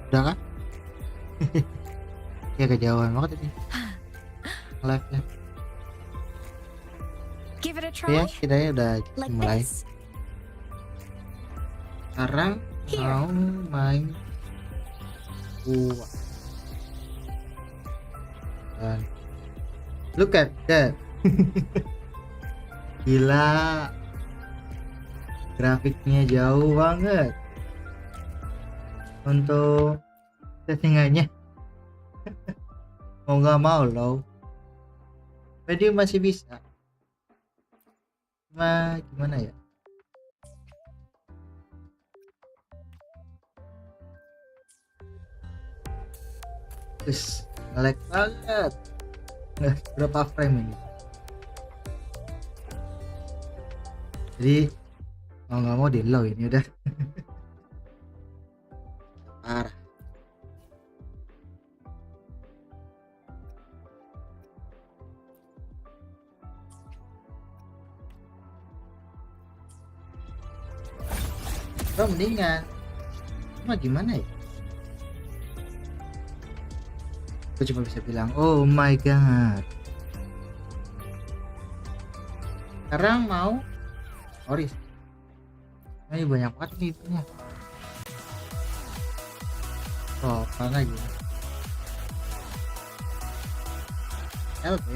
Udah kan? Ya kejauhan banget ini live nya. Give it a Oke ya, try. kita ya udah Like mulai. this. Sekarang Here. mau main buah. Dan look at that. Gila. Grafiknya jauh banget. Untuk settingannya mau nggak mau loh. Jadi masih bisa. Cuma gimana ya? Terus lag banget. Nggak, berapa frame ini? Jadi mau nggak mau di low ini udah. Parah. Bro, mendingan. Cuma gimana ya? Aku cuma bisa bilang, oh my god. Sekarang mau Oris. Ini banyak banget nih punya. Oh, apa lagi? LB.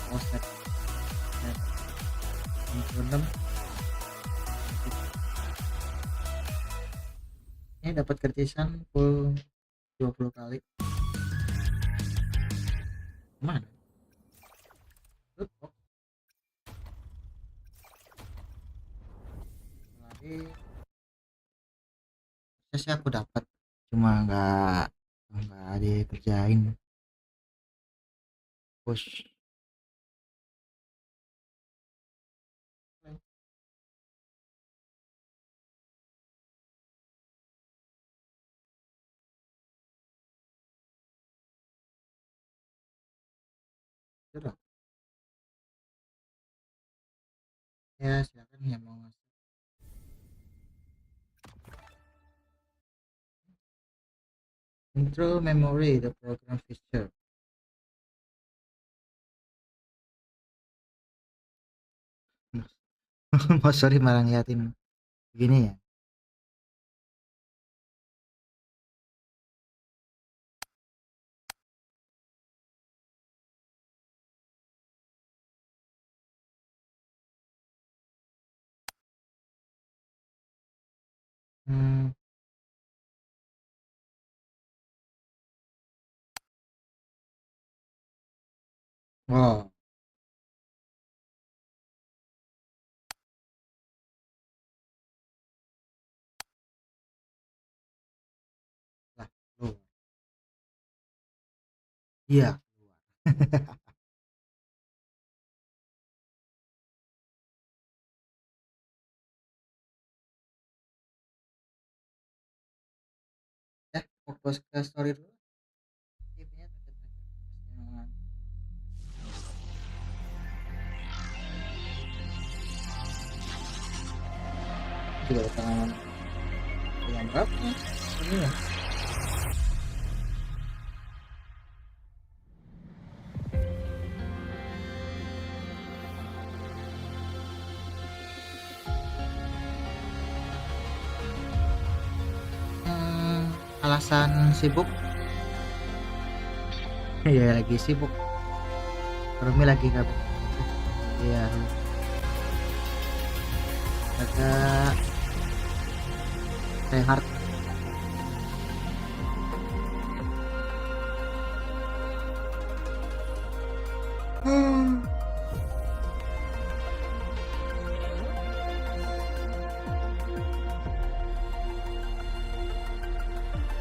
Offset. 6. Ini dapat gratisan full 20 kali. Mana? Lupa. Lagi sih aku dapat, cuma nggak dikerjain. Push. Sudah. Ya silakan yang mau ngasih. Intro memory the program feature. Oh sorry malah ngeliatin begini ya. Hmm. Wow. Lah, keluar. Iya, keluar. Fokus ke story dulu. Tipnya terakhir. Juga ada tangan yang berapa? Ini ya. Alasan sibuk. Ya lagi sibuk. Rumi lagi nggak. Iya. Agak sehat.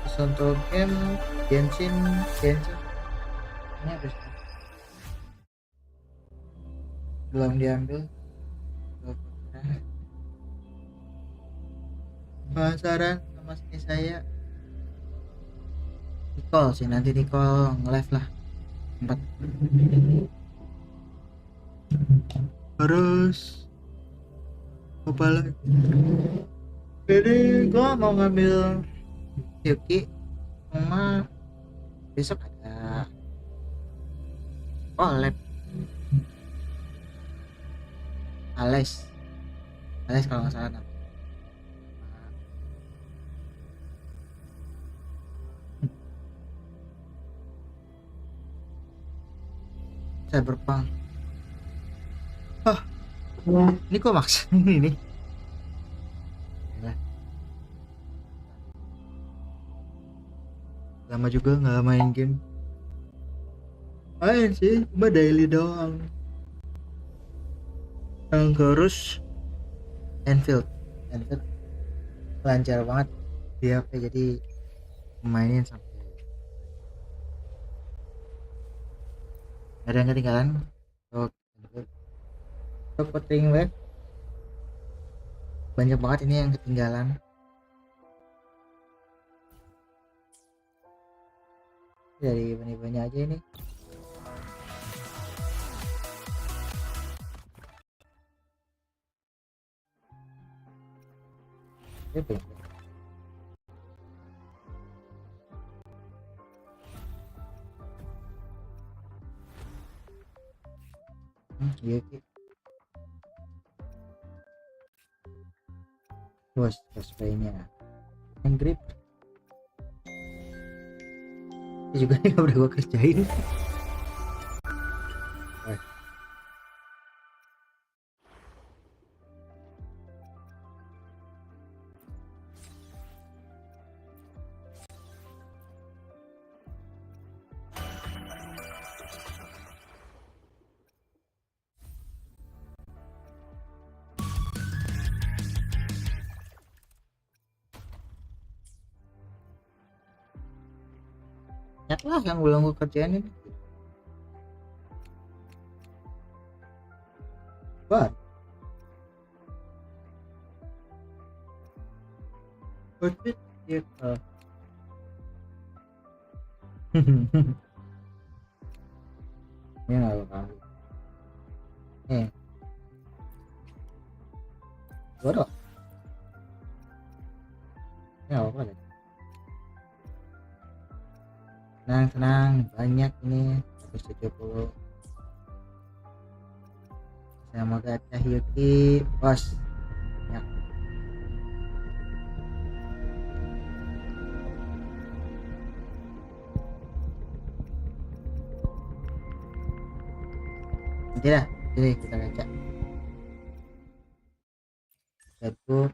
Terus untuk game Genshin ini habis belum diambil. Penasaran sama sini saya Nicole sih, nanti Nicole nge-live lah 4. Terus apa lagi? Jadi gua mau ngambil Yuki, cuma besok ada lab Ales kalau nggak salah namanya. Cyberpunk. Ini kok maksa ini nih. Lama juga nggak main game. Main sih, cuma daily doang. Yang terus Enfield lancar banget dia, jadi mainin sampai ada yang ketinggalan. Wuthering web banyak banget ini yang ketinggalan. Dari banyak aja ini. Iya sih. Bos cosplaynya yang grip ini juga nggak udah gua kerjain. Banyak lah yang belum gue kerjain ini. What? What is it? Ini nggak bakal. Bodoh. Ini apa lagi? Tenang, banyak ini 170. Saya mau gacha Yuki, bos. Ya. Nanti dah, jadi kita gacha. Satu.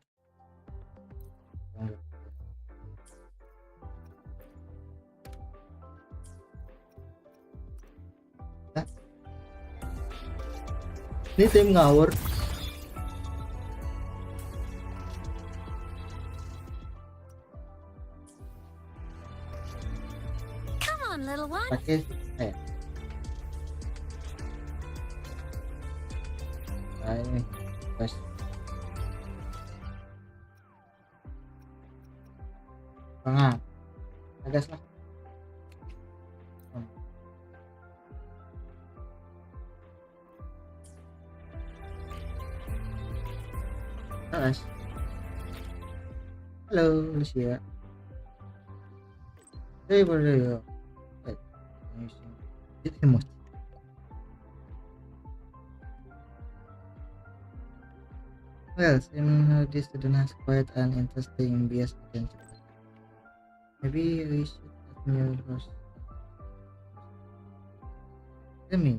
Ini tim ngawur. Come on, little one. Pakai ini pas banget. Agas lah. Halo Lucia. Hey, boleh ya. Itu emosi. Well, this student has quite an interesting bias attention. Maybe we should add new host. Let me.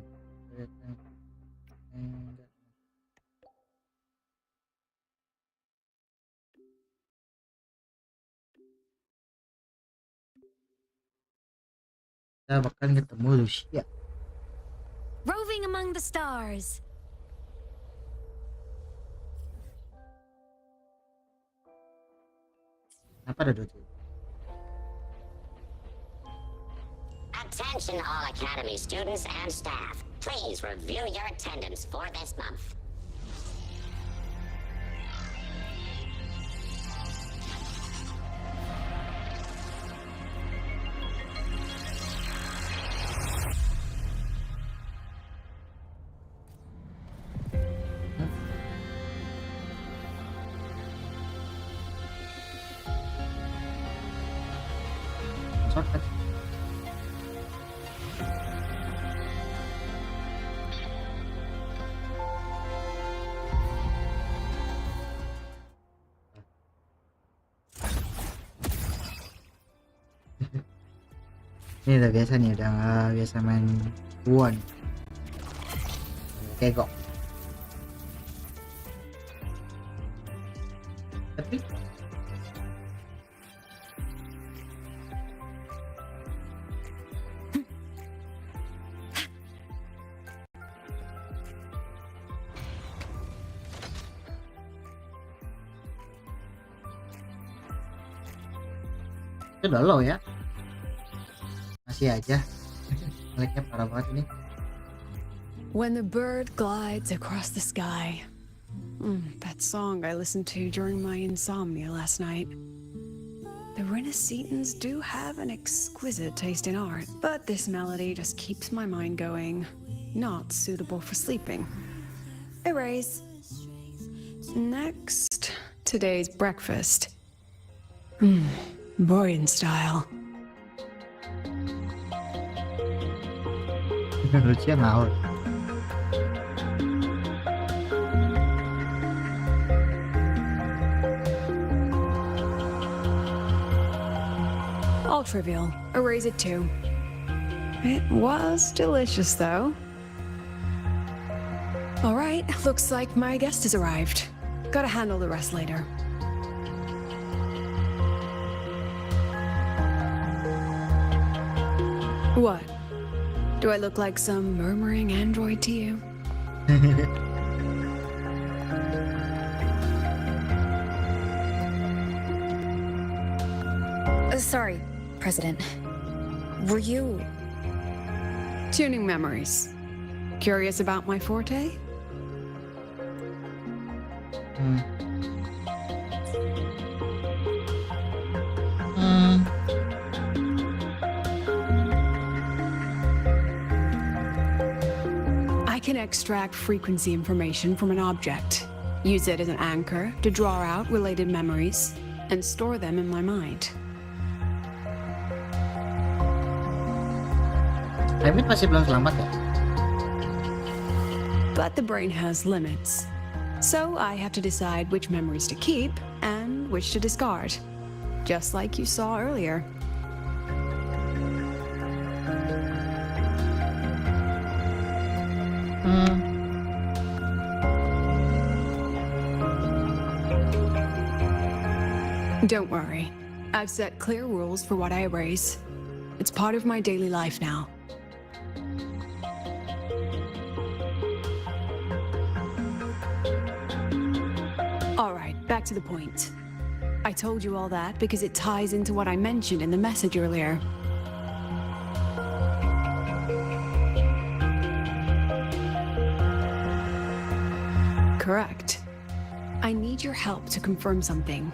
Kita bakal ketemu Lucia. Roving among the stars. Apa ada dua? Attention all Academy students and staff. Please review your attendance for this month. shortcut. Ini udah biasa nih, udah biasa main Won. Kegok. Tapi itu udah low ya, masih aja like-nya parah banget ini. When the bird glides across the sky. That song I listened to during my insomnia last night. The Renaissance do have an exquisite taste in art, but this melody just keeps my mind going. Not suitable for sleeping. Erase. Next, today's breakfast. Boyan style. Lucunya ngawur. All trivial. Erase it too. It was delicious though. All right, looks like my guest has arrived. Gotta handle the rest later. What? Do I look like some murmuring android to you? Sorry, President. Were you... Tuning memories. Curious about my forte? I can extract frequency information from an object, use it as an anchor to draw out related memories, and store them in my mind. Koment masih belum selamat ya? But the brain has limits. So I have to decide which memories to keep and which to discard. Just like you saw earlier. Don't worry. I've set clear rules for what I erase. It's part of my daily life now. Alright, back to the point. I told you all that because it ties into what I mentioned in the message earlier. Correct. I need your help to confirm something.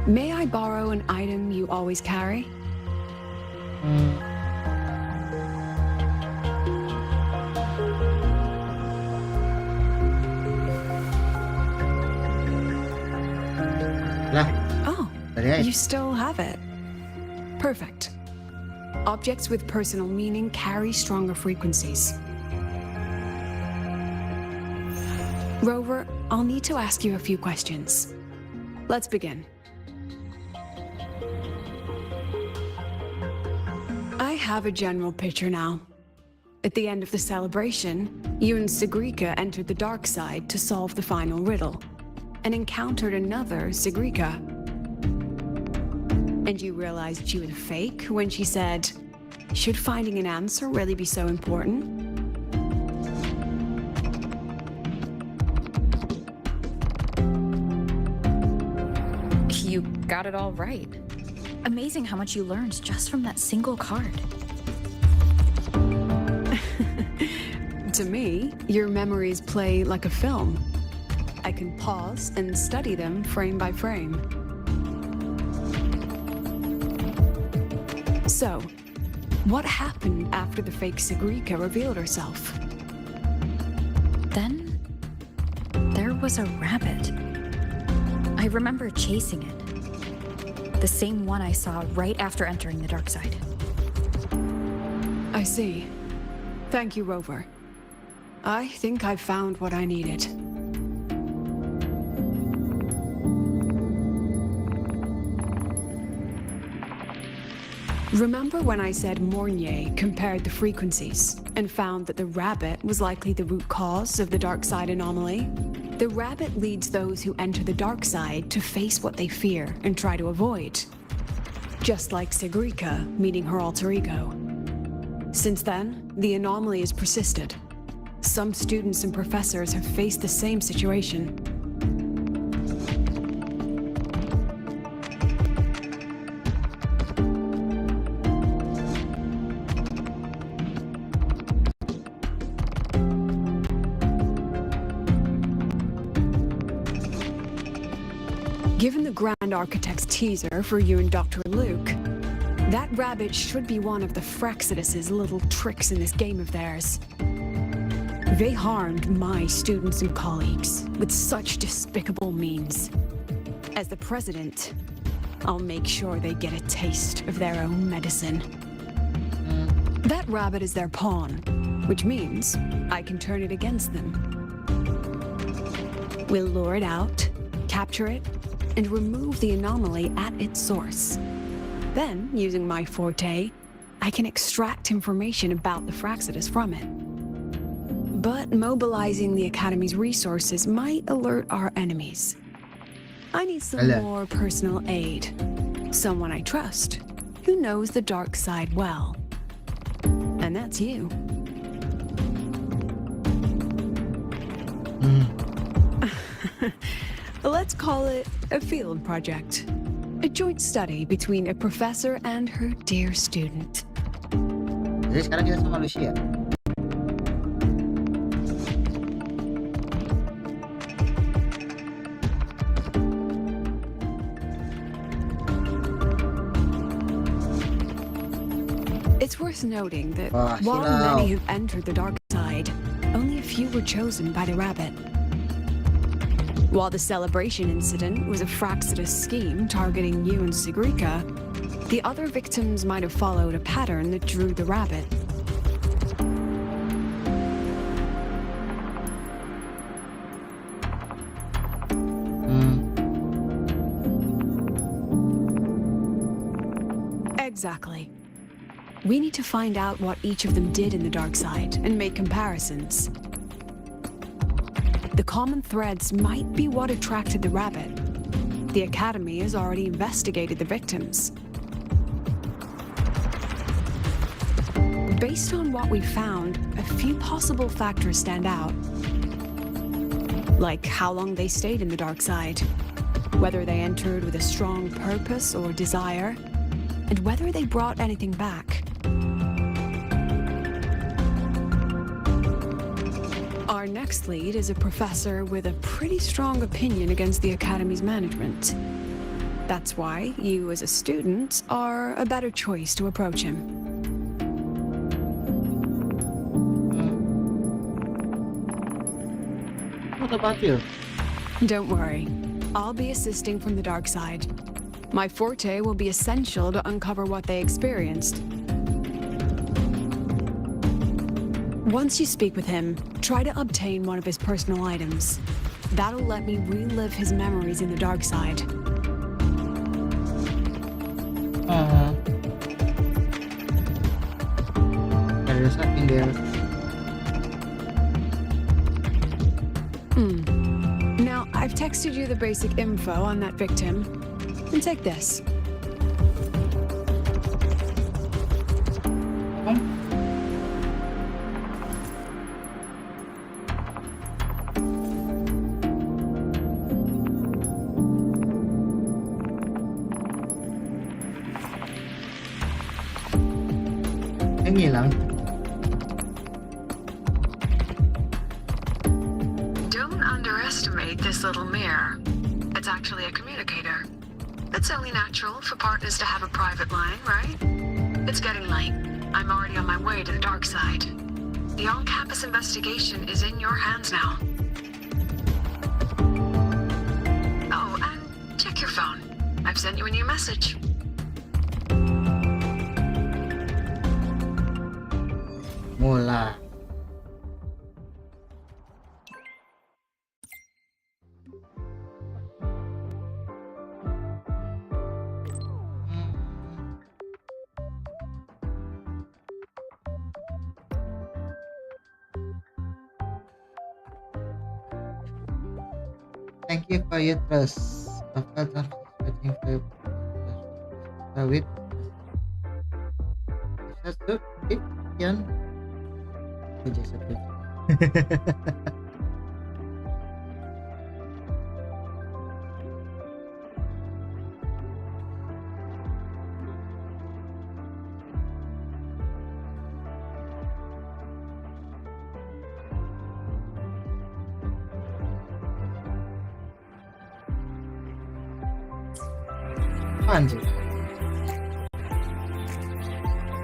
May I borrow an item you always carry? Lah, You still have it. Perfect. Objects with personal meaning carry stronger frequencies. Rover, I'll need to ask you a few questions. Let's begin. I have a general picture now. At the end of the celebration, you and Segue entered the dark side to solve the final riddle, and encountered another Segue. And you realized she was fake when she said, "Should finding an answer really be so important?" You got it all right. Amazing how much you learned just from that single card. To me, your memories play like a film. I can pause and study them frame by frame. So, what happened after the fake Segue revealed herself? Then, there was a rabbit. I remember chasing it. The same one I saw right after entering the dark side. I see. Thank you, Rover. I think I've found what I needed. Remember when I said Mornier compared the frequencies and found that the rabbit was likely the root cause of the dark side anomaly? The rabbit leads those who enter the dark side to face what they fear and try to avoid. Just like Segrika meeting her alter ego. Since then, the anomaly has persisted. Some students and professors have faced the same situation. Given the Grand Architect's teaser for you and Dr. Luke, that rabbit should be one of the Fraxidus' little tricks in this game of theirs. They harmed my students and colleagues with such despicable means. As the president, I'll make sure they get a taste of their own medicine. That rabbit is their pawn, which means I can turn it against them. We'll lure it out, capture it, and remove the anomaly at its source. Then, using my forte, I can extract information about the Fraxidus from it. But mobilizing the Academy's resources might alert our enemies. I need some more personal aid. Someone I trust, who knows the dark side well. And that's you. Let's call it a field project. A joint study between a professor and her dear student. Jadi sekarang kita sama Lucia. It's worth noting that while many have entered the dark side, only a few were chosen by the rabbit. While the celebration incident was a Fraxidus scheme targeting you and Segrika, the other victims might have followed a pattern that drew the rabbit. Exactly. We need to find out what each of them did in the dark side and make comparisons. The common threads might be what attracted the rabbit. The Academy has already investigated the victims. Based on what we found, a few possible factors stand out. Like how long they stayed in the dark side, whether they entered with a strong purpose or desire, and whether they brought anything back. Our next lead is a professor with a pretty strong opinion against the Academy's management. That's why you as a student are a better choice to approach him. What about you? Don't worry. I'll be assisting from the dark side. My forte will be essential to uncover what they experienced. Once you speak with him, try to obtain one of his personal items. That'll let me relive his memories in the dark side. There's something there. Now, I've texted you the basic info on that victim. And take this. Hilang. Don't underestimate this little mirror. It's actually a communicator. It's only natural for partners to have a private line, right? It's getting late. I'm already on my way to the dark side. The on-campus investigation is in your hands now. Oh, and check your phone. I've sent you a new message. Thank you for your trust. After waiting for your with satu Yan. Aja satu. Apaan sih?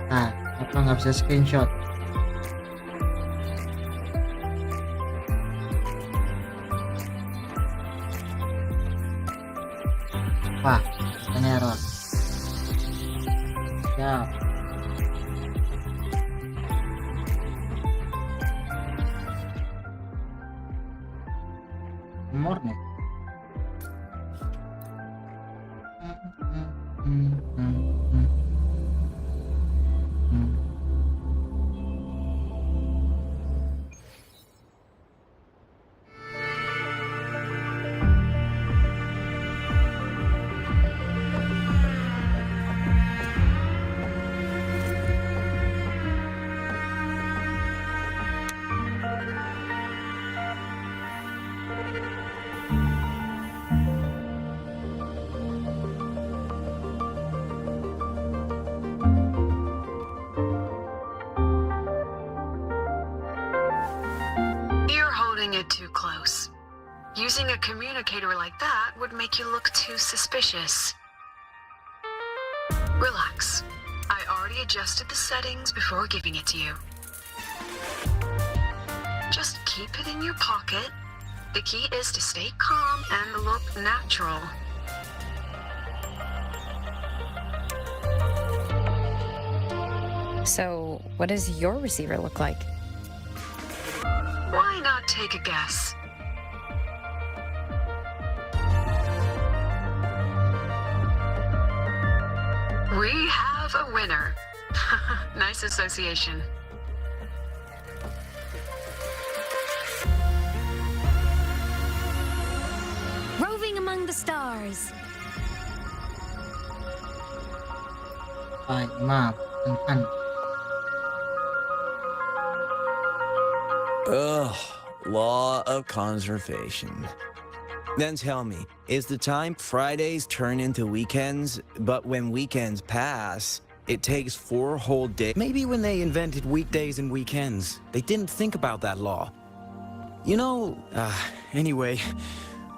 Nah, apa nggak bisa screenshot? Wah, katanya error. Ya. More nih. You're holding it too close. Using a communicator like that would make you look too suspicious. Relax. I already adjusted the settings before giving it to you. Just keep it in your pocket. The key is to stay calm and look natural. So, what does your receiver look like? Why not take a guess? We have a winner. Nice association. Roving among the stars. Ay, maaf, kan. Ugh, law of conservation. Then tell me, is the time Fridays turn into weekends, but when weekends pass, it takes 4 whole days? Maybe when they invented weekdays and weekends, they didn't think about that law. You know, anyway,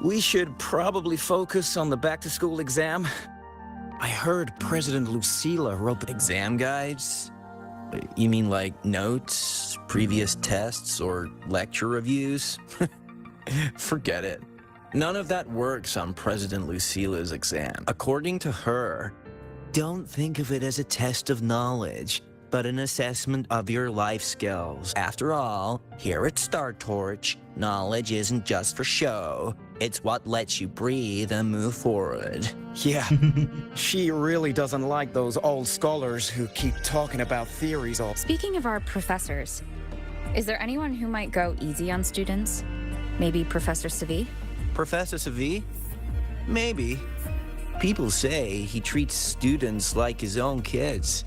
we should probably focus on the back-to-school exam. I heard President Lucila wrote the Exam guides? You mean like notes, previous tests, or lecture reviews? Forget it. None of that works on President Lucila's exam. According to her, don't think of it as a test of knowledge, but an assessment of your life skills. After all, here at Star Torch, knowledge isn't just for show. It's what lets you breathe and move forward. Yeah, she really doesn't like those old scholars who keep talking about theories all... Speaking of our professors, is there anyone who might go easy on students? Maybe Professor Segue? Professor Segue? Maybe. People say he treats students like his own kids.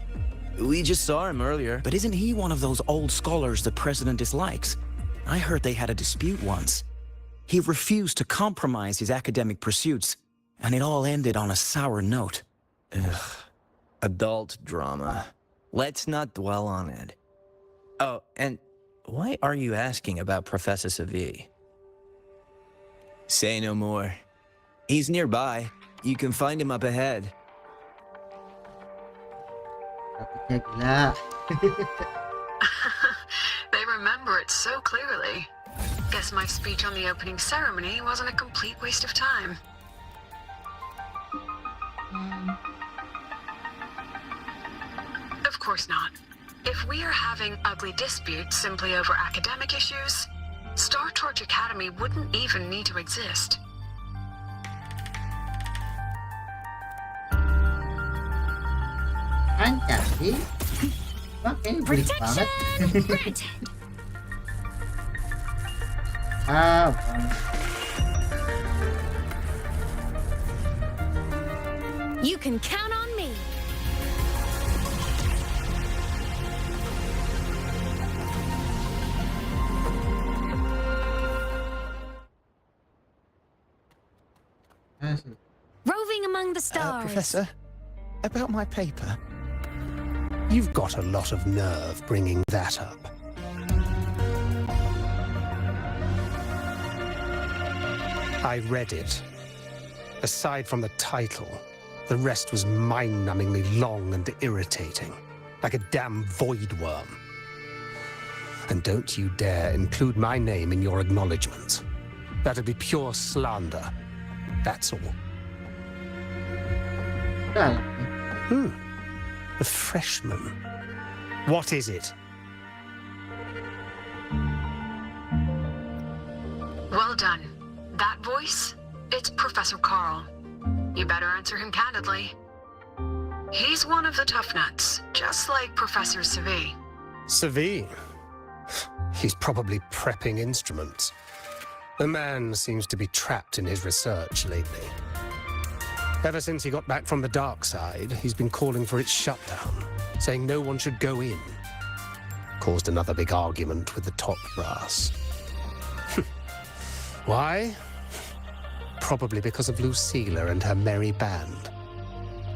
We just saw him earlier. But isn't he one of those old scholars the president dislikes? I heard they had a dispute once. He refused to compromise his academic pursuits, and it all ended on a sour note. Ugh. Adult drama. Let's not dwell on it. Oh, and why are you asking about Professor Segue? Say no more. He's nearby. You can find him up ahead. Takutnya gila. They remember it so clearly. Guess my speech on the opening ceremony wasn't a complete waste of time. Of course not. If we are having ugly disputes simply over academic issues, Star Torch Academy wouldn't even need to exist. Lancar sih. Oke, berik banget. Ah, bang. You can count on me. I see. Roving among the stars. Professor, about my paper. You've got a lot of nerve bringing that up. I read it. Aside from the title, the rest was mind-numbingly long and irritating, like a damn void worm. And don't you dare include my name in your acknowledgements. That'd be pure slander. That's all. Dalam. A freshman. What is it? Well done. That voice? It's Professor Carl. You better answer him candidly. He's one of the tough nuts, just like Professor Segue. Segue? He's probably prepping instruments. The man seems to be trapped in his research lately. Ever since he got back from the dark side, he's been calling for its shutdown, saying no one should go in. Caused another big argument with the top brass. Why? Probably because of Lucilla and her merry band.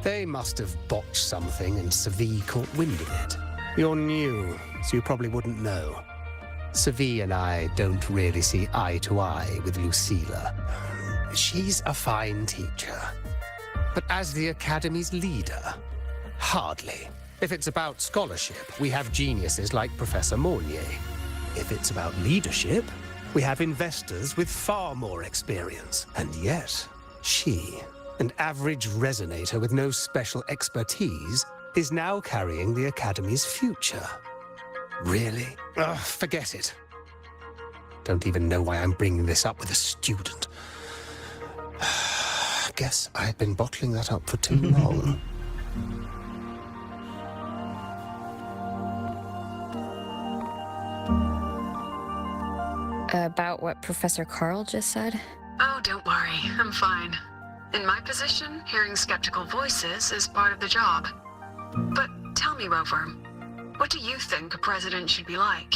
They must have botched something and Segue caught wind of it. You're new, so you probably wouldn't know. Segue and I don't really see eye to eye with Lucilla. She's a fine teacher. But as the Academy's leader, hardly. If it's about scholarship, we have geniuses like Professor Mornier. If it's about leadership, we have investors with far more experience. And yet, she, an average resonator with no special expertise, is now carrying the Academy's future. Really? Ugh, forget it. Don't even know why I'm bringing this up with a student. Guess I've been bottling that up for too long. About what Professor Carl just said? Oh, don't worry. I'm fine. In my position, hearing skeptical voices is part of the job. But tell me, Rover, what do you think a president should be like?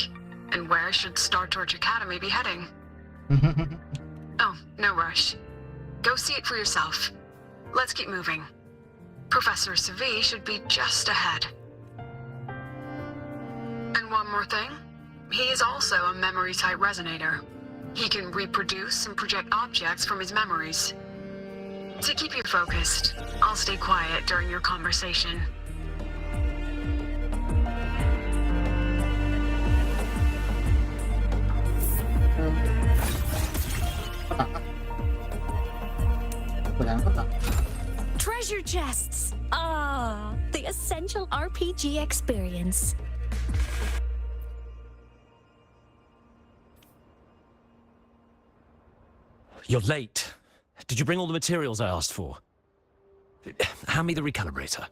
And where should Star Torch Academy be heading? Oh, no rush. Go see it for yourself. Let's keep moving. Professor Segue should be just ahead. And one more thing. He is also a memory-type resonator. He can reproduce and project objects from his memories. To keep you focused, I'll stay quiet during your conversation. Treasure chests. Ah, the essential RPG experience. You're late. Did you bring all the materials I asked for? Hand me the recalibrator.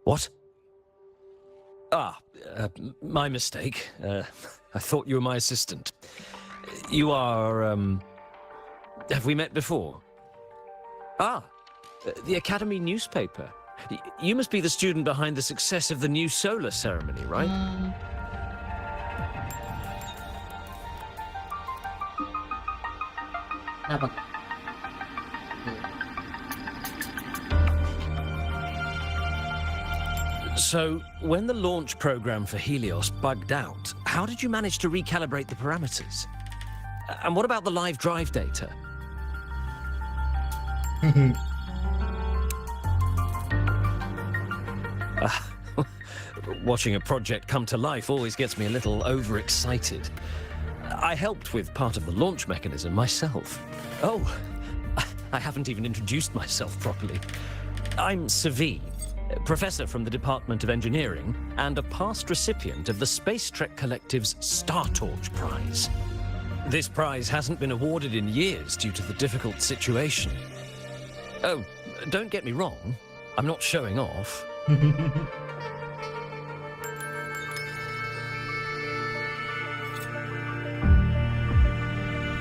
What? My mistake. I thought you were my assistant. You are, have we met before? The Academy newspaper. You must be the student behind the success of the new solar ceremony, right? Kenapa? So, when the launch program for Helios bugged out, how did you manage to recalibrate the parameters? And what about the live drive data? Watching a project come to life always gets me a little overexcited. I helped with part of the launch mechanism myself. Oh, I haven't even introduced myself properly. I'm Segue, professor from the Department of Engineering and a past recipient of the Space Trek Collective's Star Torch Prize. This prize hasn't been awarded in years due to the difficult situation. Oh, don't get me wrong, I'm not showing off.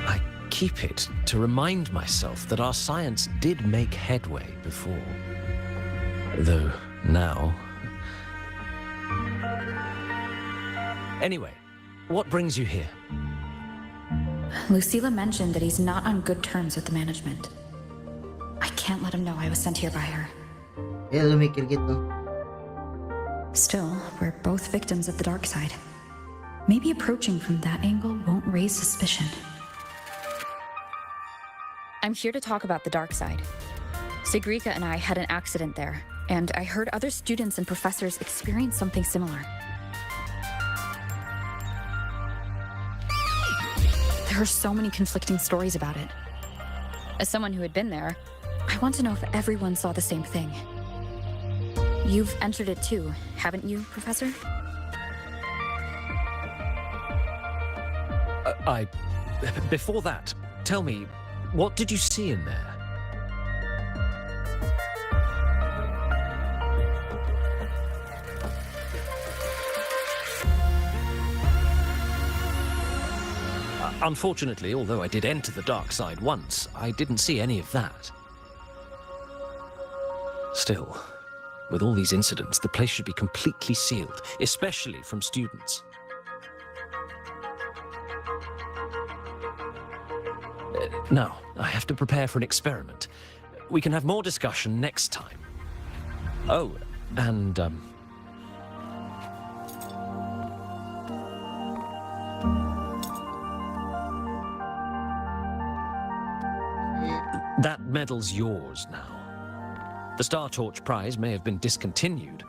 I keep it to remind myself that our science did make headway before. Though now... Anyway, what brings you here? Lucila mentioned that he's not on good terms with the management. I can't let him know I was sent here by her. Ya lu mikir gitu. Still, we're both victims of the dark side. Maybe approaching from that angle won't raise suspicion. I'm here to talk about the dark side. Segue and I had an accident there, and I heard other students and professors experience something similar. There are so many conflicting stories about it. As someone who had been there, I want to know if everyone saw the same thing. You've entered it too, haven't you, Professor? Before that, tell me, what did you see in there? Unfortunately, although I did enter the dark side once, I didn't see any of that. Still, with all these incidents, the place should be completely sealed, especially from students. Now, I have to prepare for an experiment. We can have more discussion next time. Oh, and, that medal's yours now. The Star Torch Prize may have been discontinued,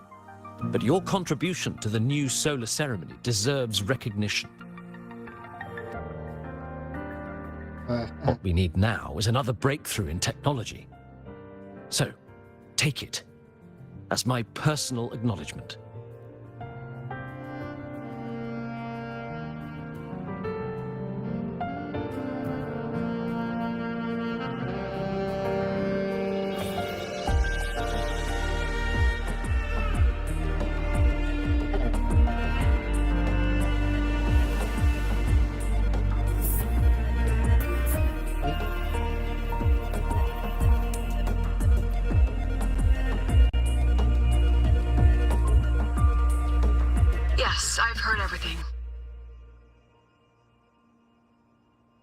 but your contribution to the new solar ceremony deserves recognition. What we need now is another breakthrough in technology. So, take it as my personal acknowledgement.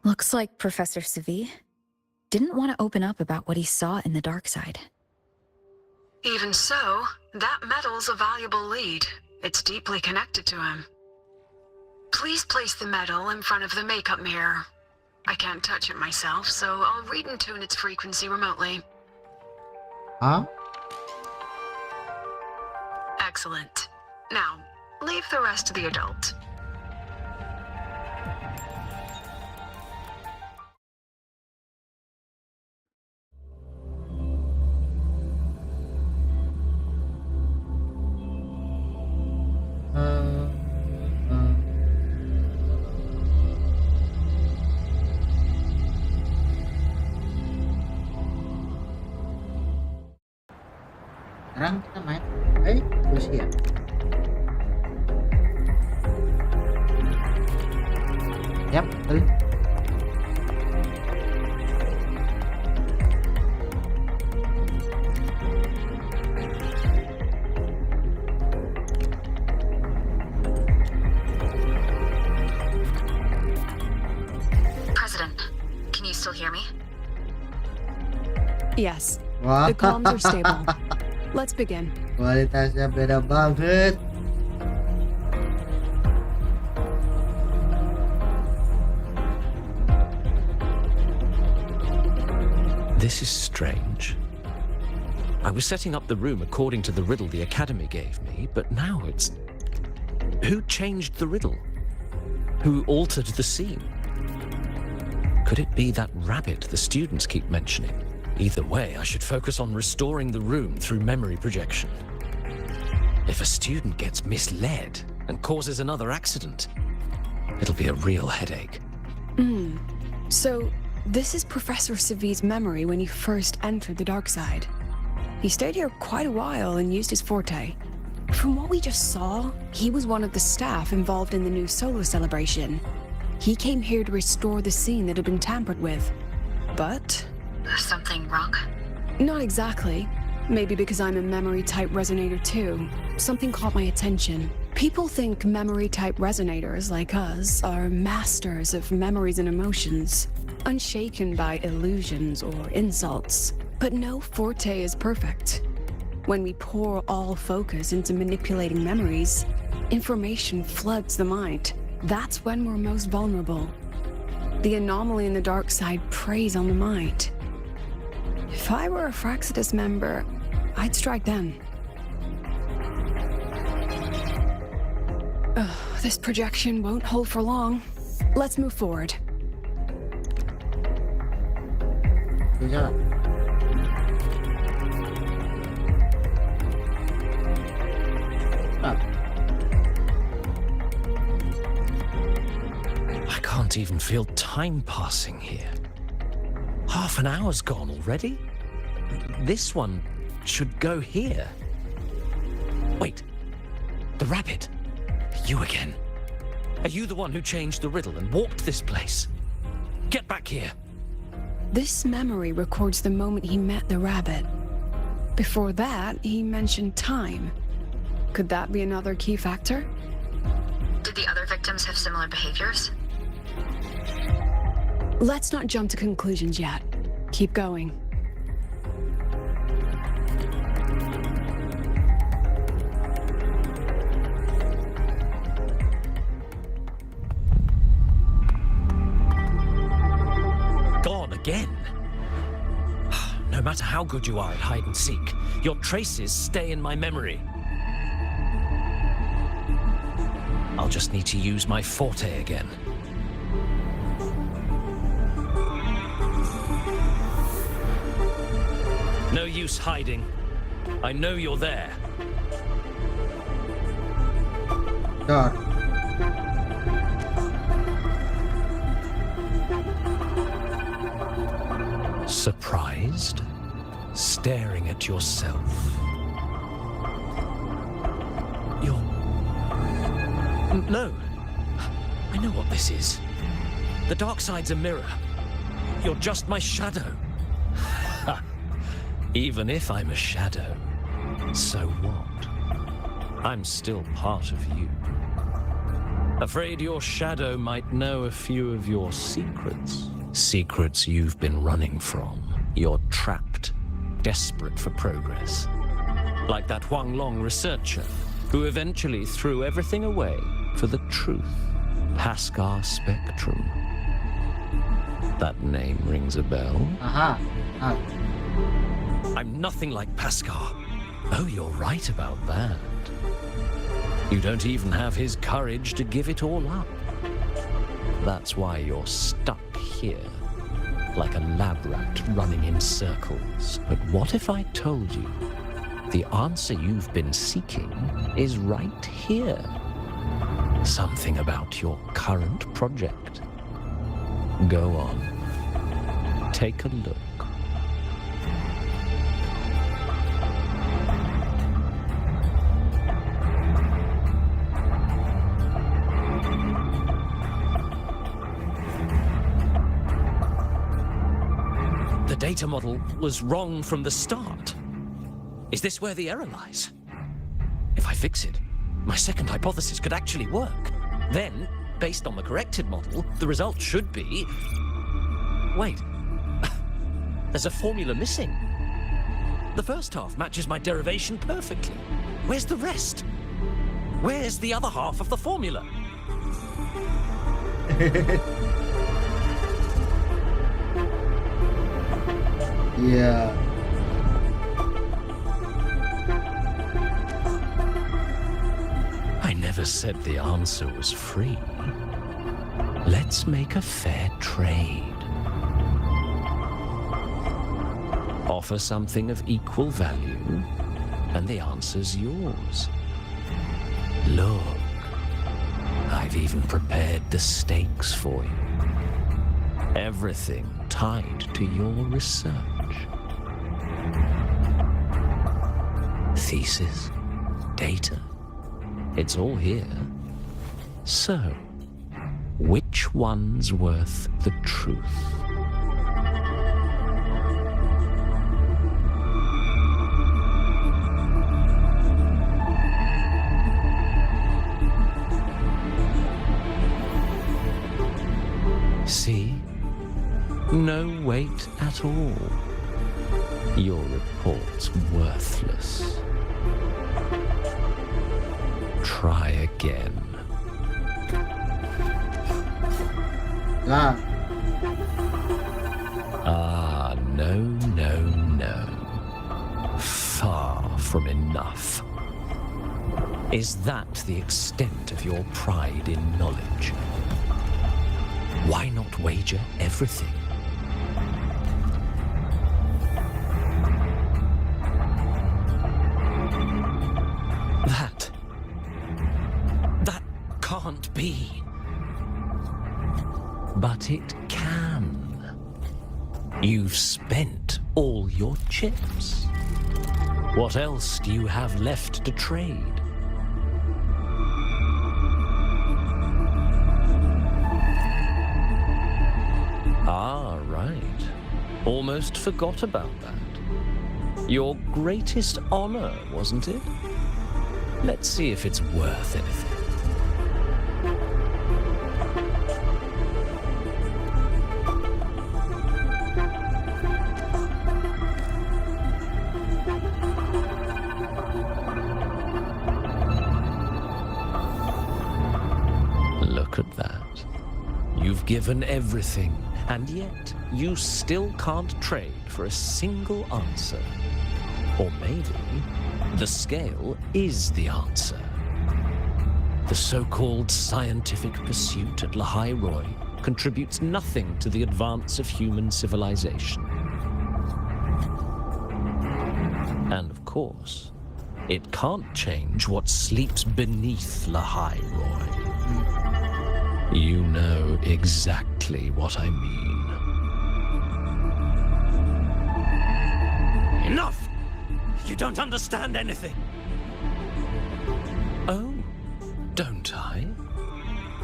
Looks like Professor Segue didn't want to open up about what he saw in the dark side. Even so, that medal's a valuable lead. It's deeply connected to him. Please place the medal in front of the makeup mirror. I can't touch it myself, so I'll read and tune its frequency remotely. Huh? Excellent. Now, leave the rest to the adult. Sekarang kita main Rusia. Yap, betul. President, can you still hear me? Yes. Wah. The comms are stable. Let's begin. Kualitasnya beda banget. This is strange. I was setting up the room according to the riddle the Academy gave me, but now it's... Who changed the riddle? Who altered the scene? Could it be that rabbit the students keep mentioning? Either way, I should focus on restoring the room through memory projection. If a student gets misled and causes another accident, it'll be a real headache. So, this is Professor Segue's memory when he first entered the dark side. He stayed here quite a while and used his forte. From what we just saw, he was one of the staff involved in the new solar celebration. He came here to restore the scene that had been tampered with. But... Something wrong? Not exactly. Maybe because I'm a memory-type resonator too. Something caught my attention. People think memory-type resonators like us are masters of memories and emotions, unshaken by illusions or insults. But no forte is perfect. When we pour all focus into manipulating memories, information floods the mind. That's when we're most vulnerable. The anomaly in the dark side preys on the mind. If I were a Fraxidus member, I'd strike then. This projection won't hold for long. Let's move forward. Yeah. I can't even feel time passing here. Half an hour's gone already? This one should go here. Wait, the rabbit. You again. Are you the one who changed the riddle and warped this place? Get back here. This memory records the moment he met the rabbit. Before that, he mentioned time. Could that be another key factor? Did the other victims have similar behaviors? Let's not jump to conclusions yet. Keep going. Gone again? No matter how good you are at hide and seek, your traces stay in my memory. I'll just need to use my forte again. No use hiding. I know you're there. Dark. Surprised? Staring at yourself. You're... No. I know what this is. The dark side's a mirror. You're just my shadow. Even if I'm a shadow, so what? I'm still part of you. Afraid your shadow might know a few of your secrets. Secrets you've been running from. You're trapped, desperate for progress. Like that Huang Long researcher, who eventually threw everything away for the truth. Pascal Spectrum. That name rings a bell? Aha. I'm nothing like Pascal. Oh, you're right about that. You don't even have his courage to give it all up. That's why you're stuck here, like a lab rat running in circles. But what if I told you the answer you've been seeking is right here? Something about your current project. Go on. Take a look. The data model was wrong from the start. Is this where the error lies? If I fix it, my second hypothesis could actually work. Then, based on the corrected model, the result should be... Wait. There's a formula missing. The first half matches my derivation perfectly. Where's the rest? Where's the other half of the formula? Yeah. I never said the answer was free. Let's make a fair trade. Offer something of equal value, and the answer's yours. Look, I've even prepared the stakes for you. Everything tied to your research. Thesis, data, it's all here. So, which one's worth the truth? See? No weight at all. Your report's worthless. Try again. Lah, Ah, no, no, no. Far from enough. Is that the extent of your pride in knowledge? Why not wager everything? That can't be. But it can. You've spent all your chips. What else do you have left to trade? Ah, right. Almost forgot about that. Your greatest honor, wasn't it? Let's see if it's worth anything. Look at that. You've given everything, and yet you still can't trade for a single answer. Or maybe the scale is the answer. The so-called scientific pursuit at Lahai Roy contributes nothing to the advance of human civilization. And of course, it can't change what sleeps beneath Lahai Roy. You know exactly what I mean. Enough! You don't understand anything. Oh, don't I?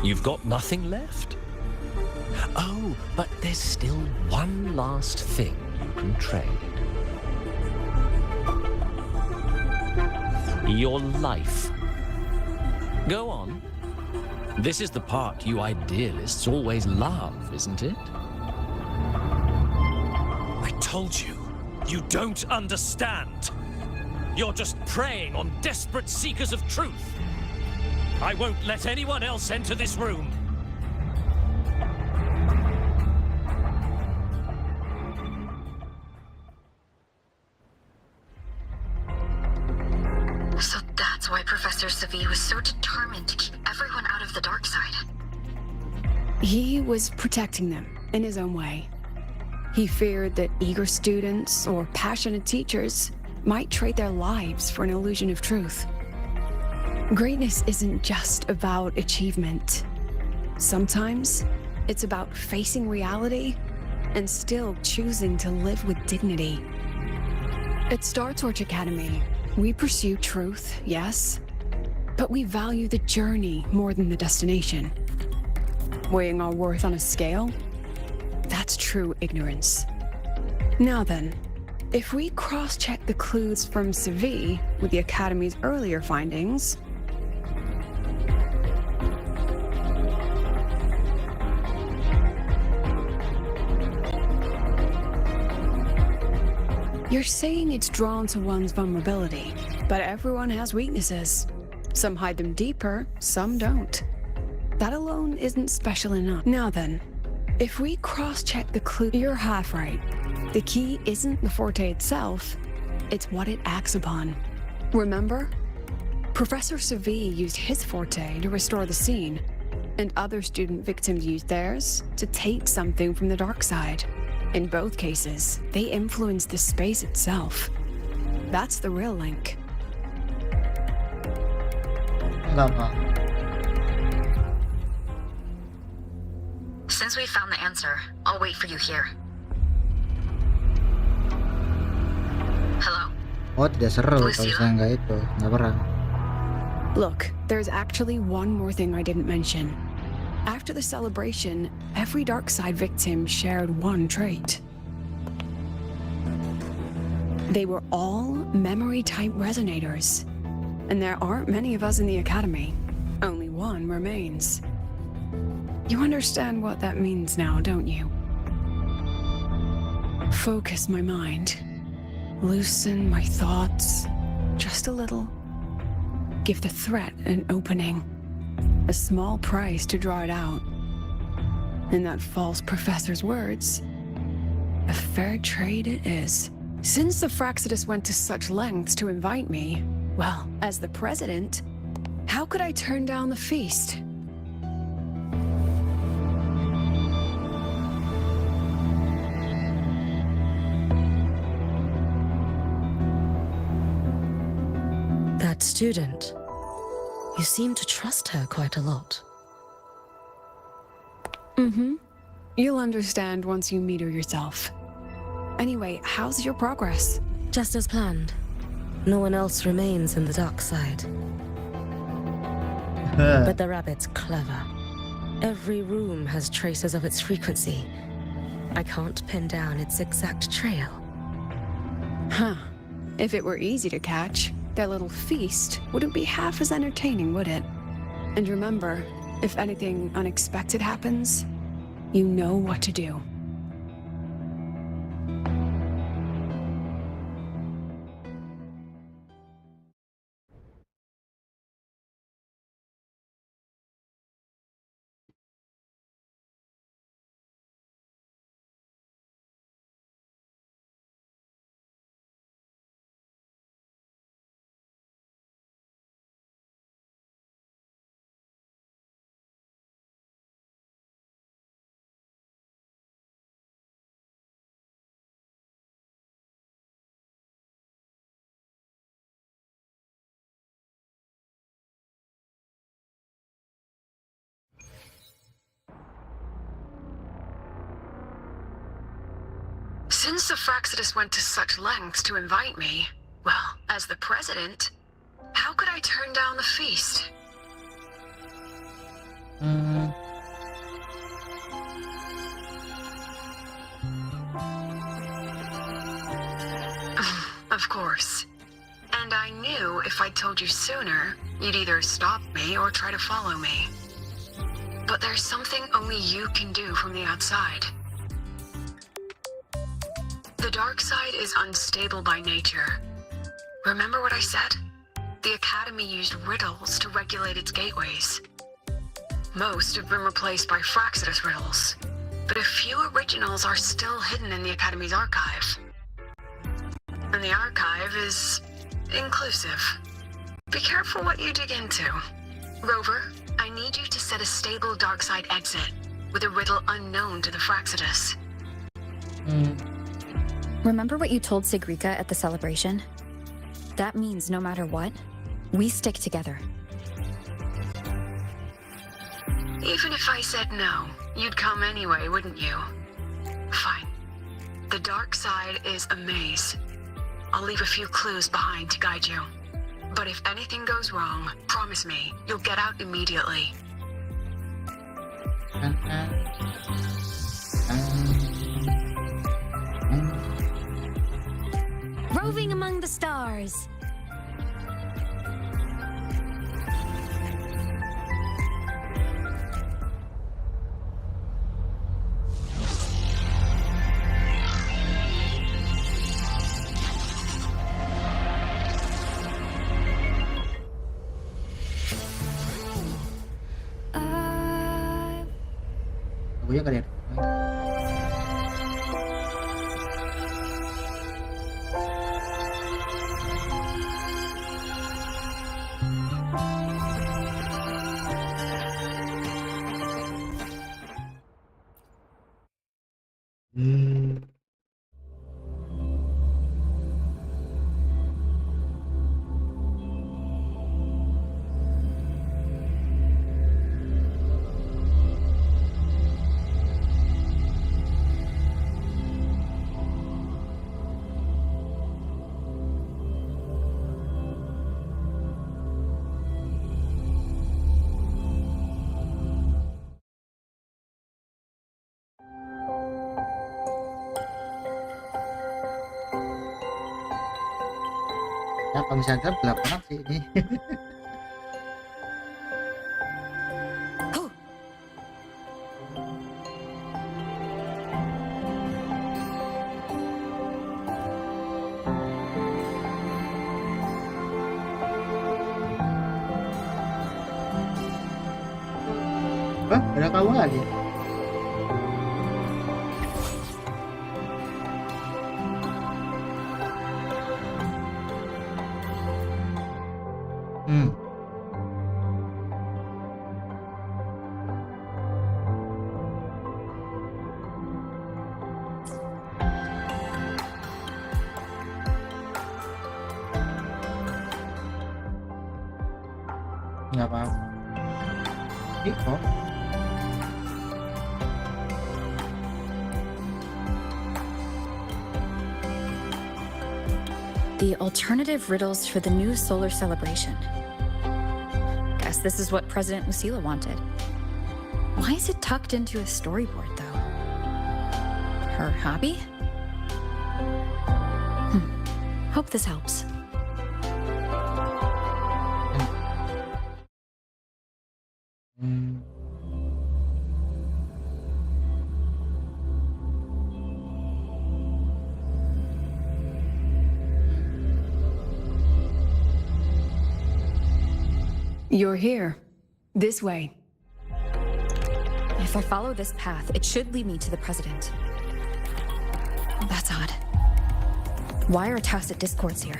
You've got nothing left? Oh, but there's still one last thing you can trade. Your life. Go on. This is the part you idealists always love, isn't it? I told you, you don't understand. You're just preying on desperate seekers of truth. I won't let anyone else enter this room. So that's why Professor Segue was so determined to keep everyone out of the dark side. He was protecting them in his own way. He feared that eager students or passionate teachers might trade their lives for an illusion of truth. Greatness isn't just about achievement. Sometimes it's about facing reality and still choosing to live with dignity. At Star Torch Academy, we pursue truth, yes, but we value the journey more than the destination. Weighing our worth on a scale? That's true ignorance. Now then, if we cross-check the clues from Segue with the Academy's earlier findings, you're saying it's drawn to one's vulnerability, but everyone has weaknesses. Some hide them deeper, some don't. That alone isn't special enough. Now then, if we cross-check the clue, you're half right. The key isn't the forte itself, it's what it acts upon. Remember? Professor Segue used his forte to restore the scene, and other student victims used theirs to take something from the dark side. In both cases, they influenced the space itself. That's the real link. Since we found the answer, I'll wait for you here. Hello? Oh, tidak seru kalau Lucila? saya nggak itu, nggak perang. Look, there's actually one more thing I didn't mention. After the celebration, every dark side victim shared one trait. They were all memory-type resonators. And there aren't many of us in the Academy. Only one remains. You understand what that means now, don't you? Focus my mind. Loosen my thoughts. Just a little. Give the threat an opening. A small price to draw it out. In that false professor's words, a fair trade it is. Since the Fraxidus went to such lengths to invite me, well, as the president, how could I turn down the feast? That student. You seem to trust her quite a lot. Mm-hmm. You'll understand once you meet her yourself. Anyway, how's your progress? Just as planned. No one else remains in the dark side. But the rabbit's clever. Every room has traces of its frequency. I can't pin down its exact trail. Huh. If it were easy to catch, that little feast wouldn't be half as entertaining, would it? And remember, if anything unexpected happens, you know what to do. Since the Fraxidus went to such lengths to invite me, well, as the president, how could I turn down the feast? Of course. And I knew if I told you sooner, you'd either stop me or try to follow me. But there's something only you can do from the outside. The dark side is unstable by nature. Remember what I said? The Academy used riddles to regulate its gateways. Most have been replaced by Fraxidus riddles, but a few originals are still hidden in the Academy's archive. And the archive is inclusive. Be careful what you dig into. Rover, I need you to set a stable dark side exit with a riddle unknown to the Fraxidus. Remember what you told Segrika at the celebration? That means no matter what, we stick together. Even if I said no, you'd come anyway, wouldn't you? Fine. The dark side is a maze. I'll leave a few clues behind to guide you. But if anything goes wrong, promise me, you'll get out immediately. Roving among the stars. Lagunya kalian. Kalau bisa gelap banget sih ini. Hah? Ada kamu lagi? Nggak apa-apa. Ih, kok? The alternative riddles for the new solar celebration. Guess this is what President Lucila wanted. Why is it tucked into a storyboard, though? Her hobby? Hope this helps. You're here. This way. If I follow this path, it should lead me to the president. That's odd. Why are tacit discords here?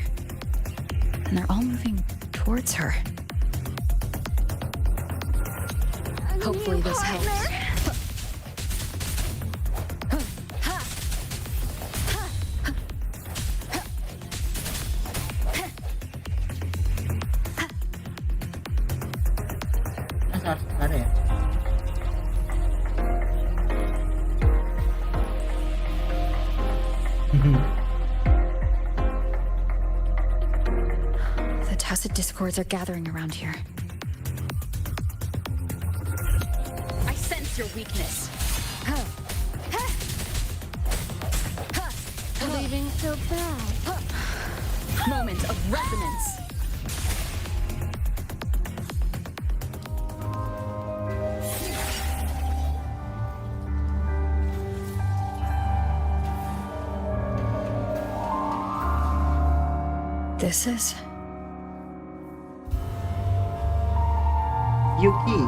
And they're all moving towards her. Hopefully this helps. Ada ya? The tacit discords are gathering around here. I sense your weakness. Leaving so bad. Moment of resonance. This is Yuki.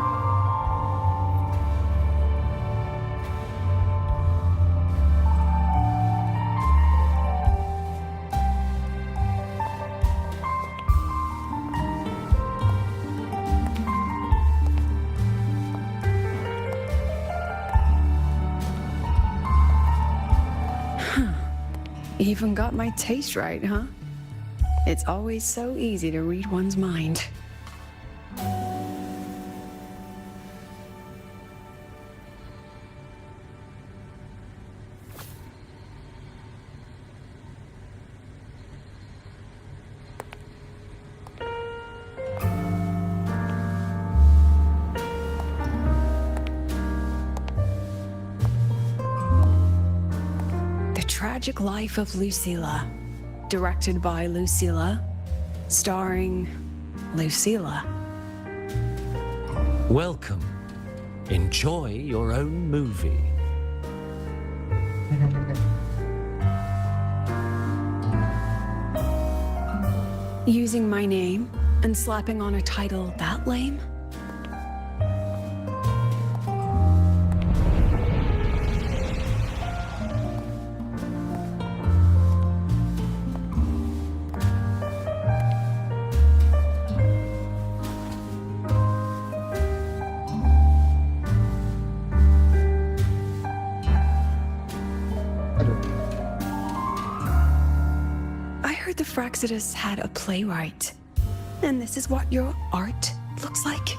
Even got my taste right, huh? It's always so easy to read one's mind. The Tragic Life of Lucila. Directed by Lucila, starring Lucila. Welcome. Enjoy your own movie. Using my name and slapping on a title that lame? Fraxidus had a playwright. And this is what your art looks like?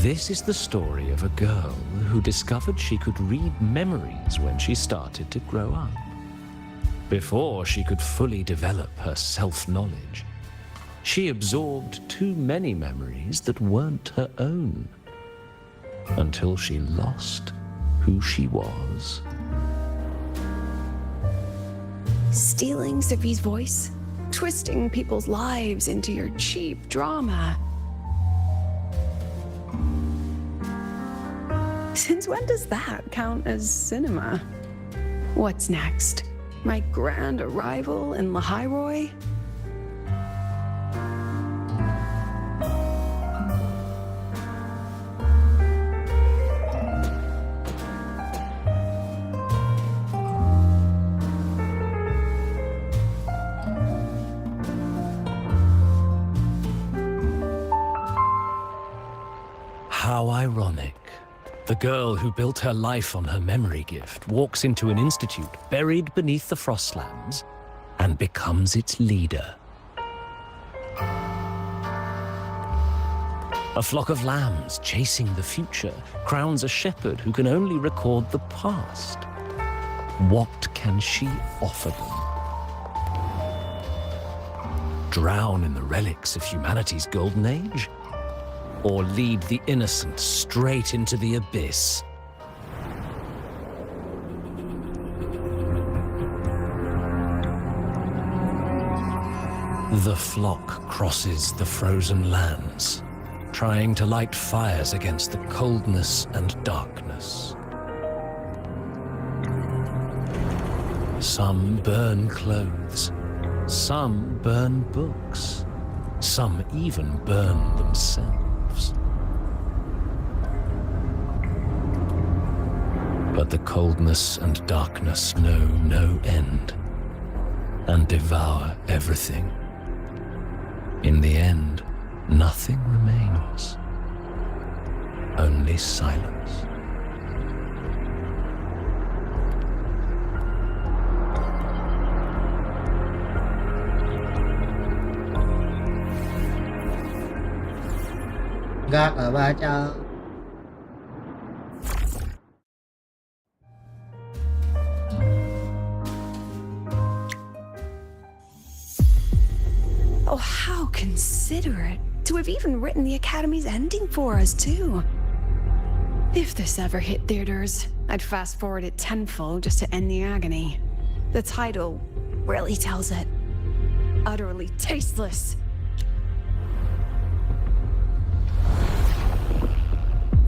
This is the story of a girl who discovered she could read memories when she started to grow up. before she could fully develop her self-knowledge. She absorbed too many memories that weren't her own, until she lost who she was. Stealing Sophie's voice? Twisting people's lives into your cheap drama? Since when does that count as cinema? What's next? My grand arrival in Lahairoi? How ironic. The girl who built her life on her memory gift walks into an institute buried beneath the Frostlands and becomes its leader. A flock of lambs chasing the future crowns a shepherd who can only record the past. What can she offer them? Drown in the relics of humanity's golden age? Or lead the innocent straight into the abyss? The flock crosses the frozen lands, trying to light fires against the coldness and darkness. Some burn clothes, some burn books, some even burn themselves. But the coldness and darkness know no end, and devour everything. In the end, nothing remains, only silence. Gak baca. Oh, how considerate to have even written the Academy's ending for us, too. If this ever hit theaters, I'd fast forward it tenfold just to end the agony. The title really tells it. Utterly tasteless.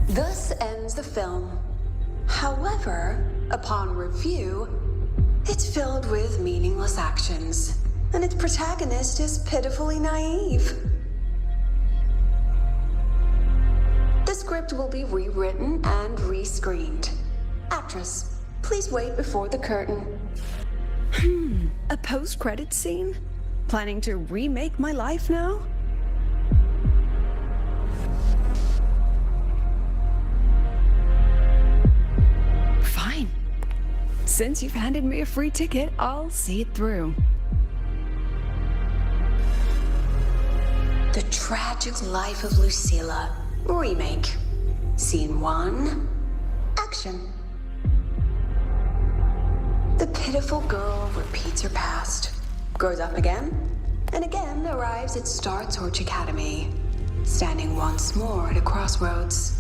Thus ends the film. However, upon review, it's filled with meaningless actions, and its protagonist is pitifully naive. The script will be rewritten and rescreened. Actress, please wait before the curtain. A post-credit scene? Planning to remake my life now? Fine. Since you've handed me a free ticket, I'll see it through. The Tragic Life of Lucilla. Remake. Scene 1. Action. The pitiful girl repeats her past, grows up again, and again arrives at Star Torch Academy, standing once more at a crossroads.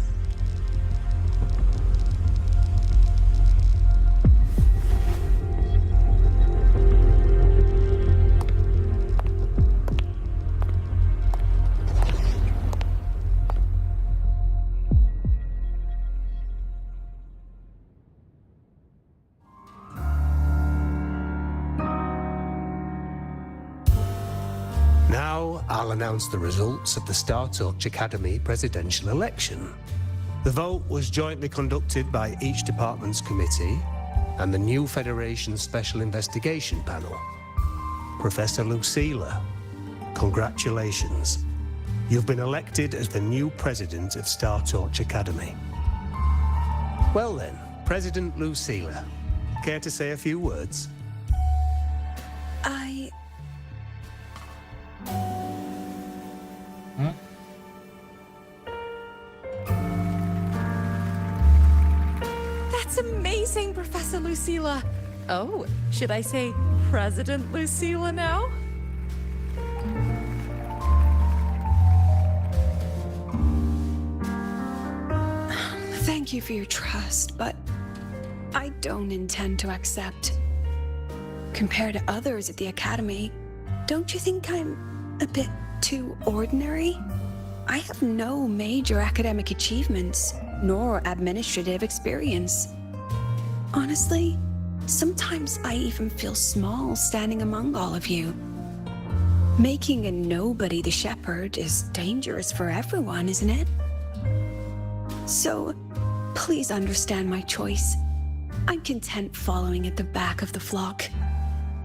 Now I'll announce the results of the Star Torch Academy presidential election. The vote was jointly conducted by each department's committee and the new Federation Special Investigation Panel. Professor Lucilla, congratulations. You've been elected as the new president of Star Torch Academy. Well then, President Lucilla, care to say a few words? That's amazing, Professor Lucilla. Oh, should I say President Lucila now? Thank you for your trust, but I don't intend to accept. Compared to others at the Academy, don't you think I'm a bit too ordinary? I have no major academic achievements, nor administrative experience. Honestly, sometimes I even feel small standing among all of you. Making a nobody the shepherd is dangerous for everyone, isn't it? So, please understand my choice. I'm content following at the back of the flock.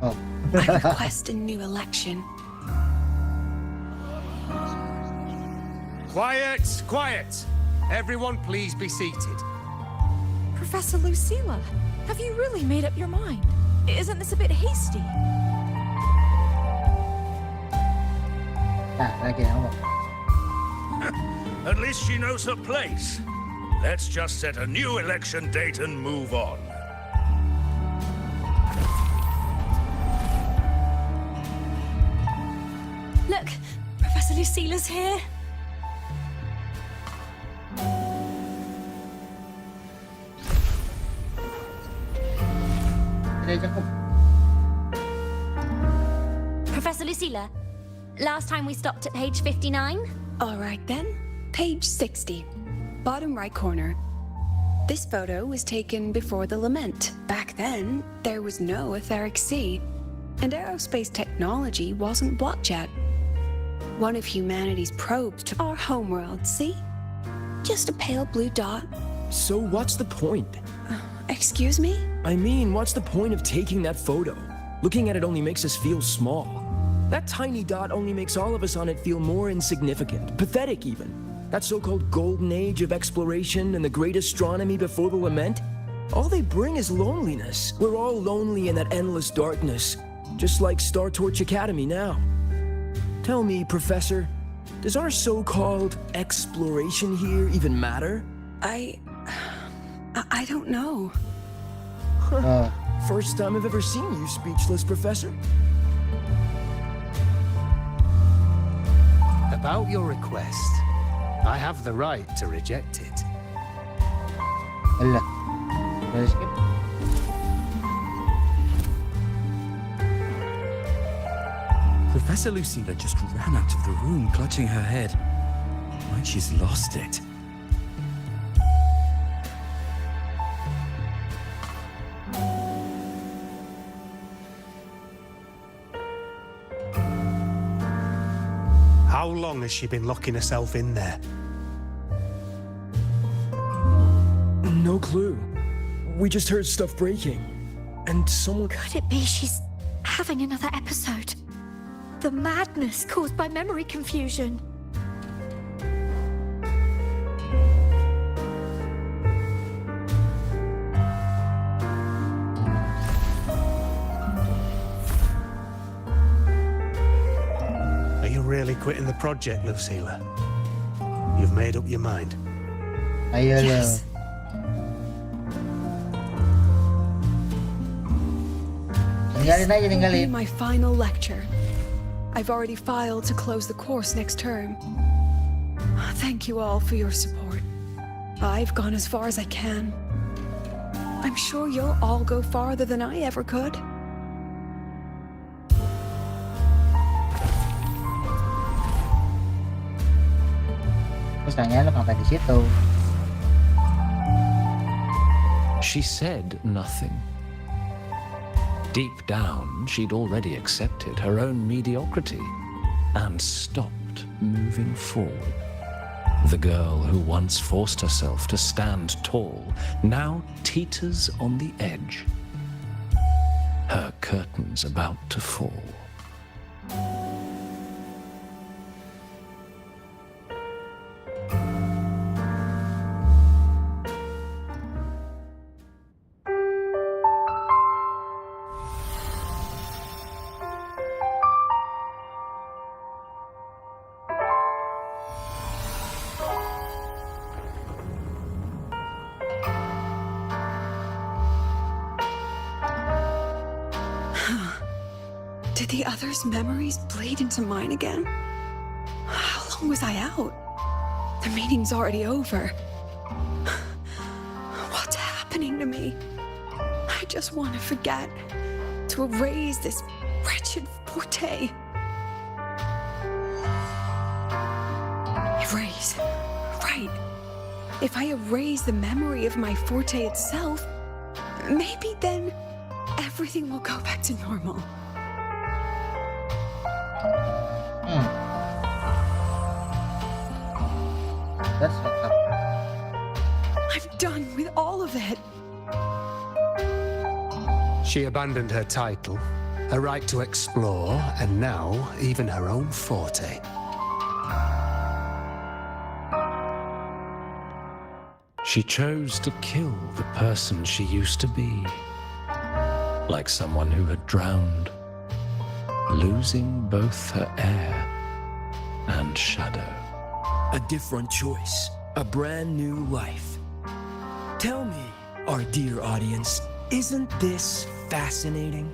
Oh. I request a new election. Quiet! Quiet! Everyone please be seated. Professor Lucila, have you really made up your mind? Isn't this a bit hasty? At least she knows her place. Let's just set a new election date and move on. Look, Professor Lucila's here. Professor Lucila, last time we stopped at page 59? All right then, page 60, bottom right corner. This photo was taken before the lament. Back then, there was no etheric sea, and aerospace technology wasn't blocked yet. One of humanity's probes to our homeworld, see? Just a pale blue dot. So what's the point? Excuse me? I mean, what's the point of taking that photo? Looking at it only makes us feel small. That tiny dot only makes all of us on it feel more insignificant, pathetic even. That so-called golden age of exploration and the great astronomy before the lament, all they bring is loneliness. We're all lonely in that endless darkness, just like Star Torch Academy now. Tell me, Professor, does our so-called exploration here even matter? I don't know. First time I've ever seen you speechless, Professor. About your request, I have the right to reject it. Professor Lucila just ran out of the room, clutching her head. Like she's lost it. How long has she been locking herself in there? No clue. We just heard stuff breaking. And someone... Could it be she's having another episode? The madness caused by memory confusion. Are you really quitting the project, Lucila? You've made up your mind? Yes. This will be my final lecture. I've already filed to close the course next term. Thank you all for your support. I've gone as far as I can. I'm sure you'll all go farther than I ever could. She said nothing. Deep down, she'd already accepted her own mediocrity and stopped moving forward. The girl who once forced herself to stand tall now teeters on the edge. Her curtain's about to fall. the others' memories bleed into mine again? How long was I out? The meeting's already over. What's happening to me? I just want to forget, to erase this wretched forte. Erase. Right. If I erase the memory of my forte itself, maybe then everything will go back to normal. That's what happened. I'm done with all of it. She abandoned her title, her right to explore, and now even her own forte. She chose to kill the person she used to be, like someone who had drowned, losing both her air and shadow. A different choice, a brand new life. Tell me, our dear audience, isn't this fascinating?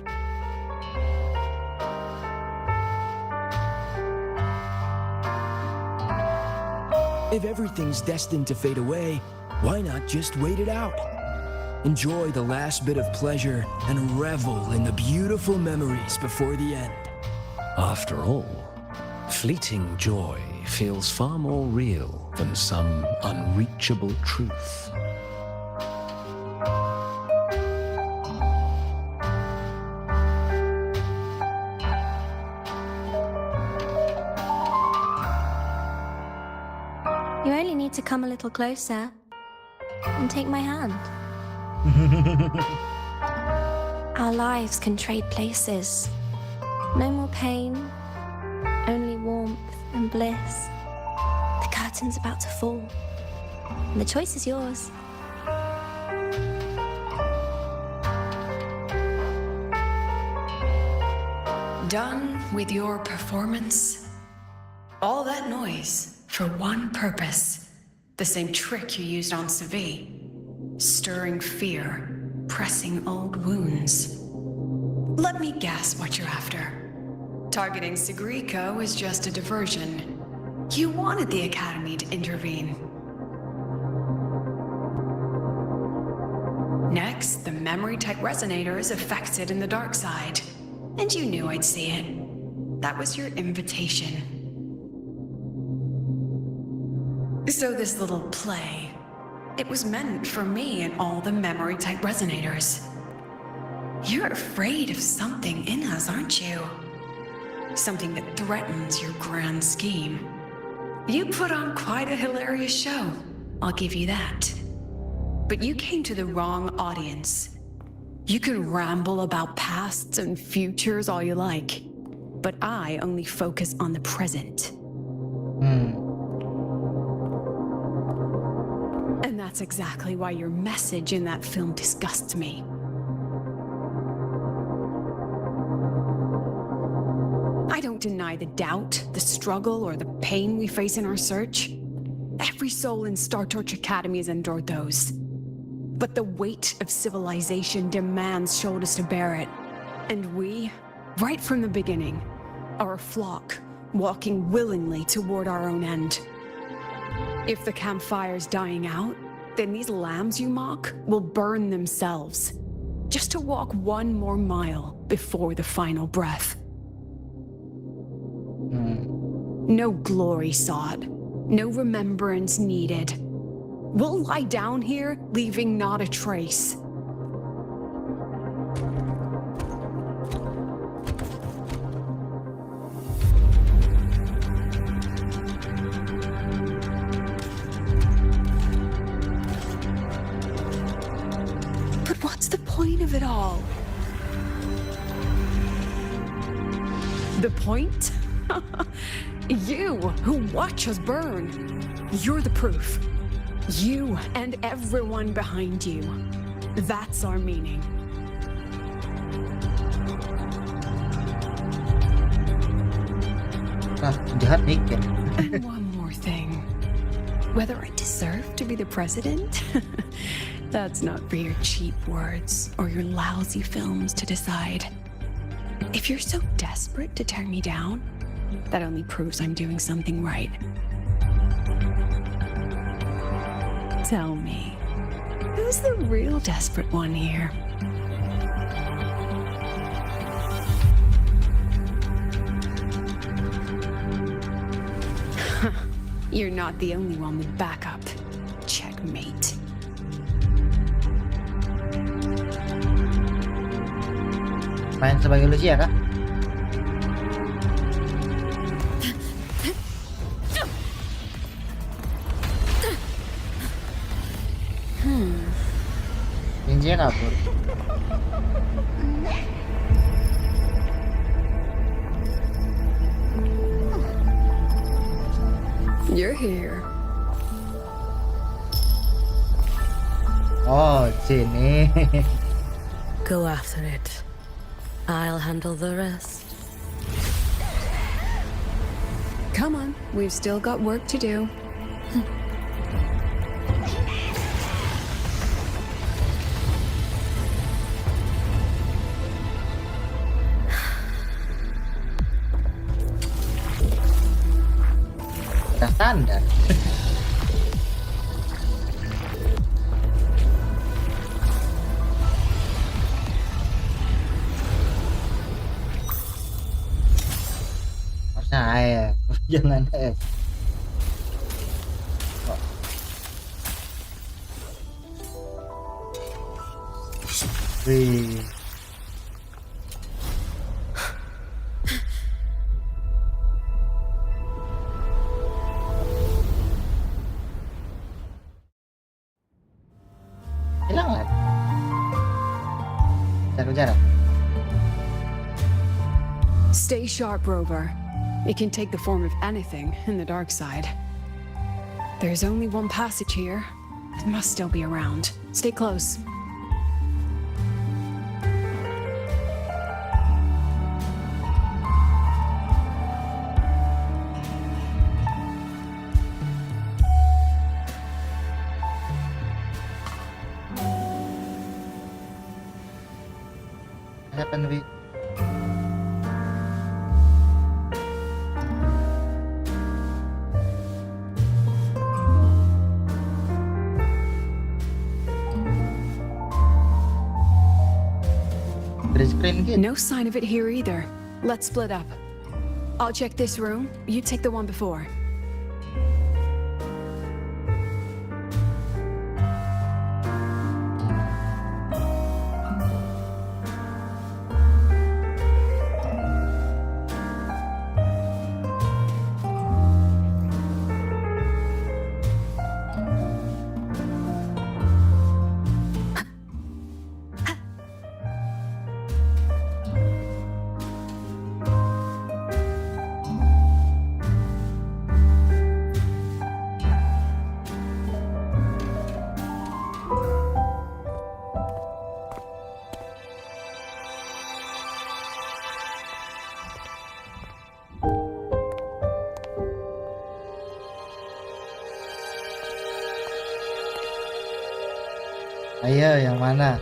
If everything's destined to fade away, why not just wait it out? Enjoy the last bit of pleasure and revel in the beautiful memories before the end. After all, fleeting joy feels far more real than some unreachable truth. You only need to come a little closer and take my hand. Our lives can trade places. No more pain, only warmth and bliss. The curtain's about to fall, and the choice is yours. Done with your performance? All that noise for one purpose. The same trick you used on Segue. Stirring fear, pressing old wounds. Let me guess what you're after. Targeting Segue is just a diversion. You wanted the Academy to intervene. Next, the memory-type resonator is affected in the dark side. And you knew I'd see it. That was your invitation. So this little play, it was meant for me and all the memory-type resonators. You're afraid of something in us, aren't you? Something that threatens your grand scheme. You put on quite a hilarious show, I'll give you that. But you came to the wrong audience. You can ramble about pasts and futures all you like, but I only focus on the present. And that's exactly why your message in that film disgusts me. I don't deny the doubt, the struggle, or the pain we face in our search. Every soul in Star Torch Academy has endured those. But the weight of civilization demands shoulders to bear it. And we, right from the beginning, are a flock, walking willingly toward our own end. If the campfire's dying out, then these lambs you mock will burn themselves, just to walk one more mile before the final breath. No glory sought, no remembrance needed. We'll lie down here, leaving not a trace. But what's the point of it all? The point? You, who watch us burn. You're the proof. You and everyone behind you. That's our meaning. And one more thing. Whether I deserve to be the president? That's not for your cheap words or your lousy films to decide. If you're so desperate to tear me down, that only proves I'm doing something right. Tell me, who's the real desperate one here? You're not the only one with backup. Checkmate. Main sebagai Lucia kah? Ninja kabur. You're here. Oh, sini. Go after it. I'll handle the rest. Come on, we've still got work to do. Udah standar. Harusnya air, jangan F. Wih. Hilang lagi. Kejar-kejar. Stay sharp, Rover. It can take the form of anything in the dark side. There's only one passage here. It must still be around. Stay close. What happened with No sign of it here either. Let's split up. I'll check this room. You take the one before. Ayo, yang mana?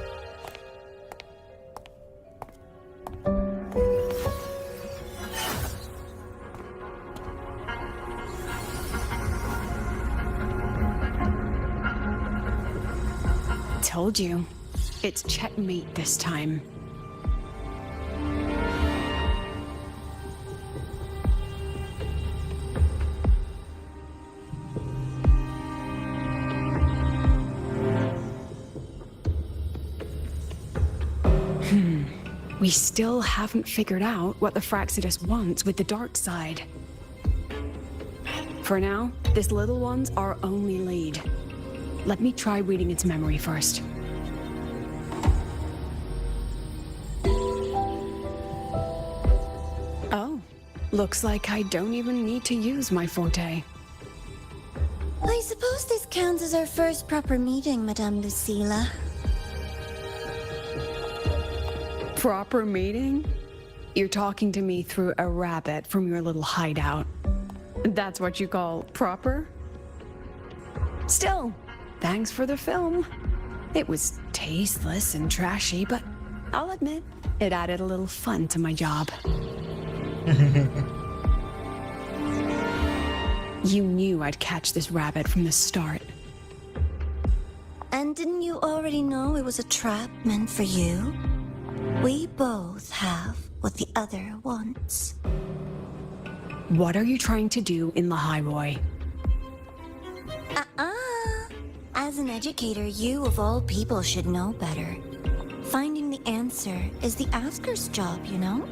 Told you. It's checkmate this time. We still haven't figured out what the Fraxidus wants with the dark side. For now, this little one's our only lead. Let me try reading its memory first. Oh, looks like I don't even need to use my forte. I suppose this counts as our first proper meeting, Madame Lucilla. Proper meeting? You're talking to me through a rabbit from your little hideout. That's what you call proper? Still, thanks for the film. It was tasteless and trashy, but I'll admit, it added a little fun to my job. You knew I'd catch this rabbit from the start. And didn't you already know it was a trap meant for you? We both have what the other wants. What are you trying to do in Lahairoi? As an educator, you of all people should know better. Finding the answer is the asker's job, you know?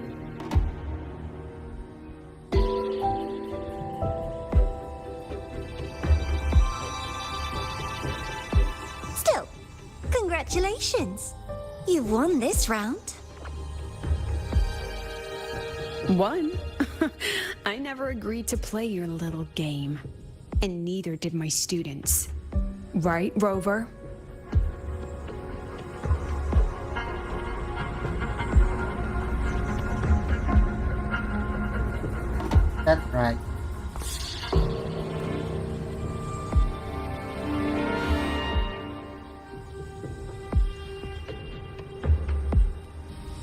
Still, congratulations! You won this round. Won? I never agreed to play your little game. And neither did my students. Right, Rover? That's right.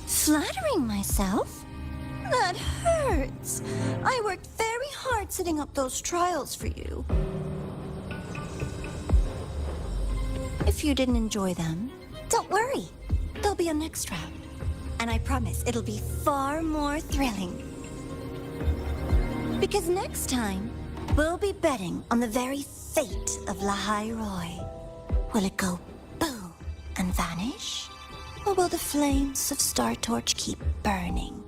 Flattering myself? That hurts. I worked very hard setting up those trials for you. If you didn't enjoy them, don't worry. There'll be a next round. And I promise it'll be far more thrilling. Because next time, we'll be betting on the very fate of Lahairoi. Will it go boom and vanish? Or will the flames of Star Torch keep burning?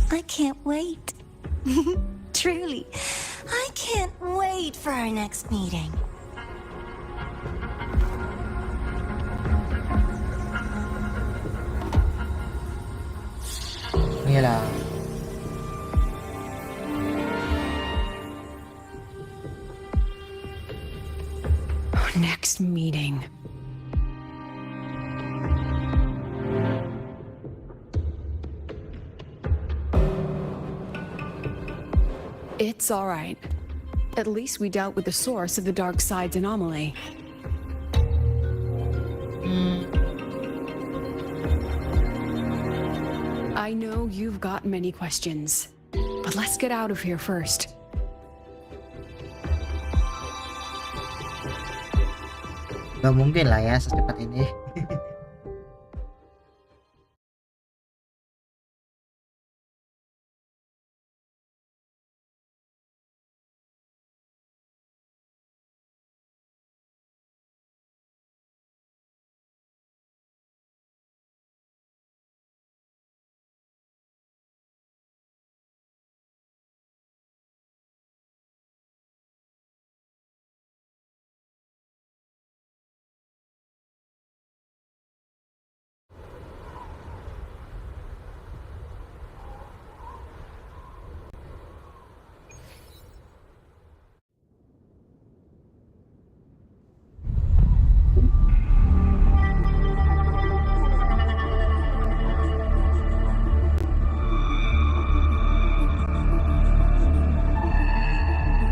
I can't wait. Truly, I can't wait for our next meeting. Iyalah. Next meeting. It's all right. At least we dealt with the source of the dark side's anomaly. I know you've got many questions, but let's get out of here first. Gak mungkin lah ya secepat ini.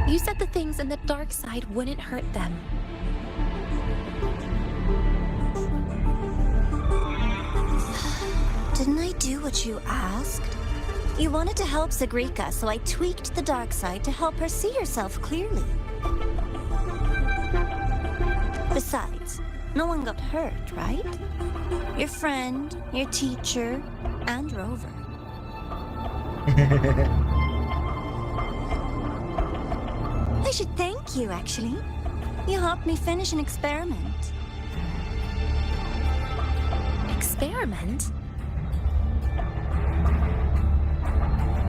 You said the things in the dark side wouldn't hurt them. Didn't I do what you asked? You wanted to help Sagrika, so I tweaked the dark side to help her see herself clearly. Besides, no one got hurt, right? Your friend, your teacher, and Rover. I should thank you, actually. You helped me finish an experiment. Experiment?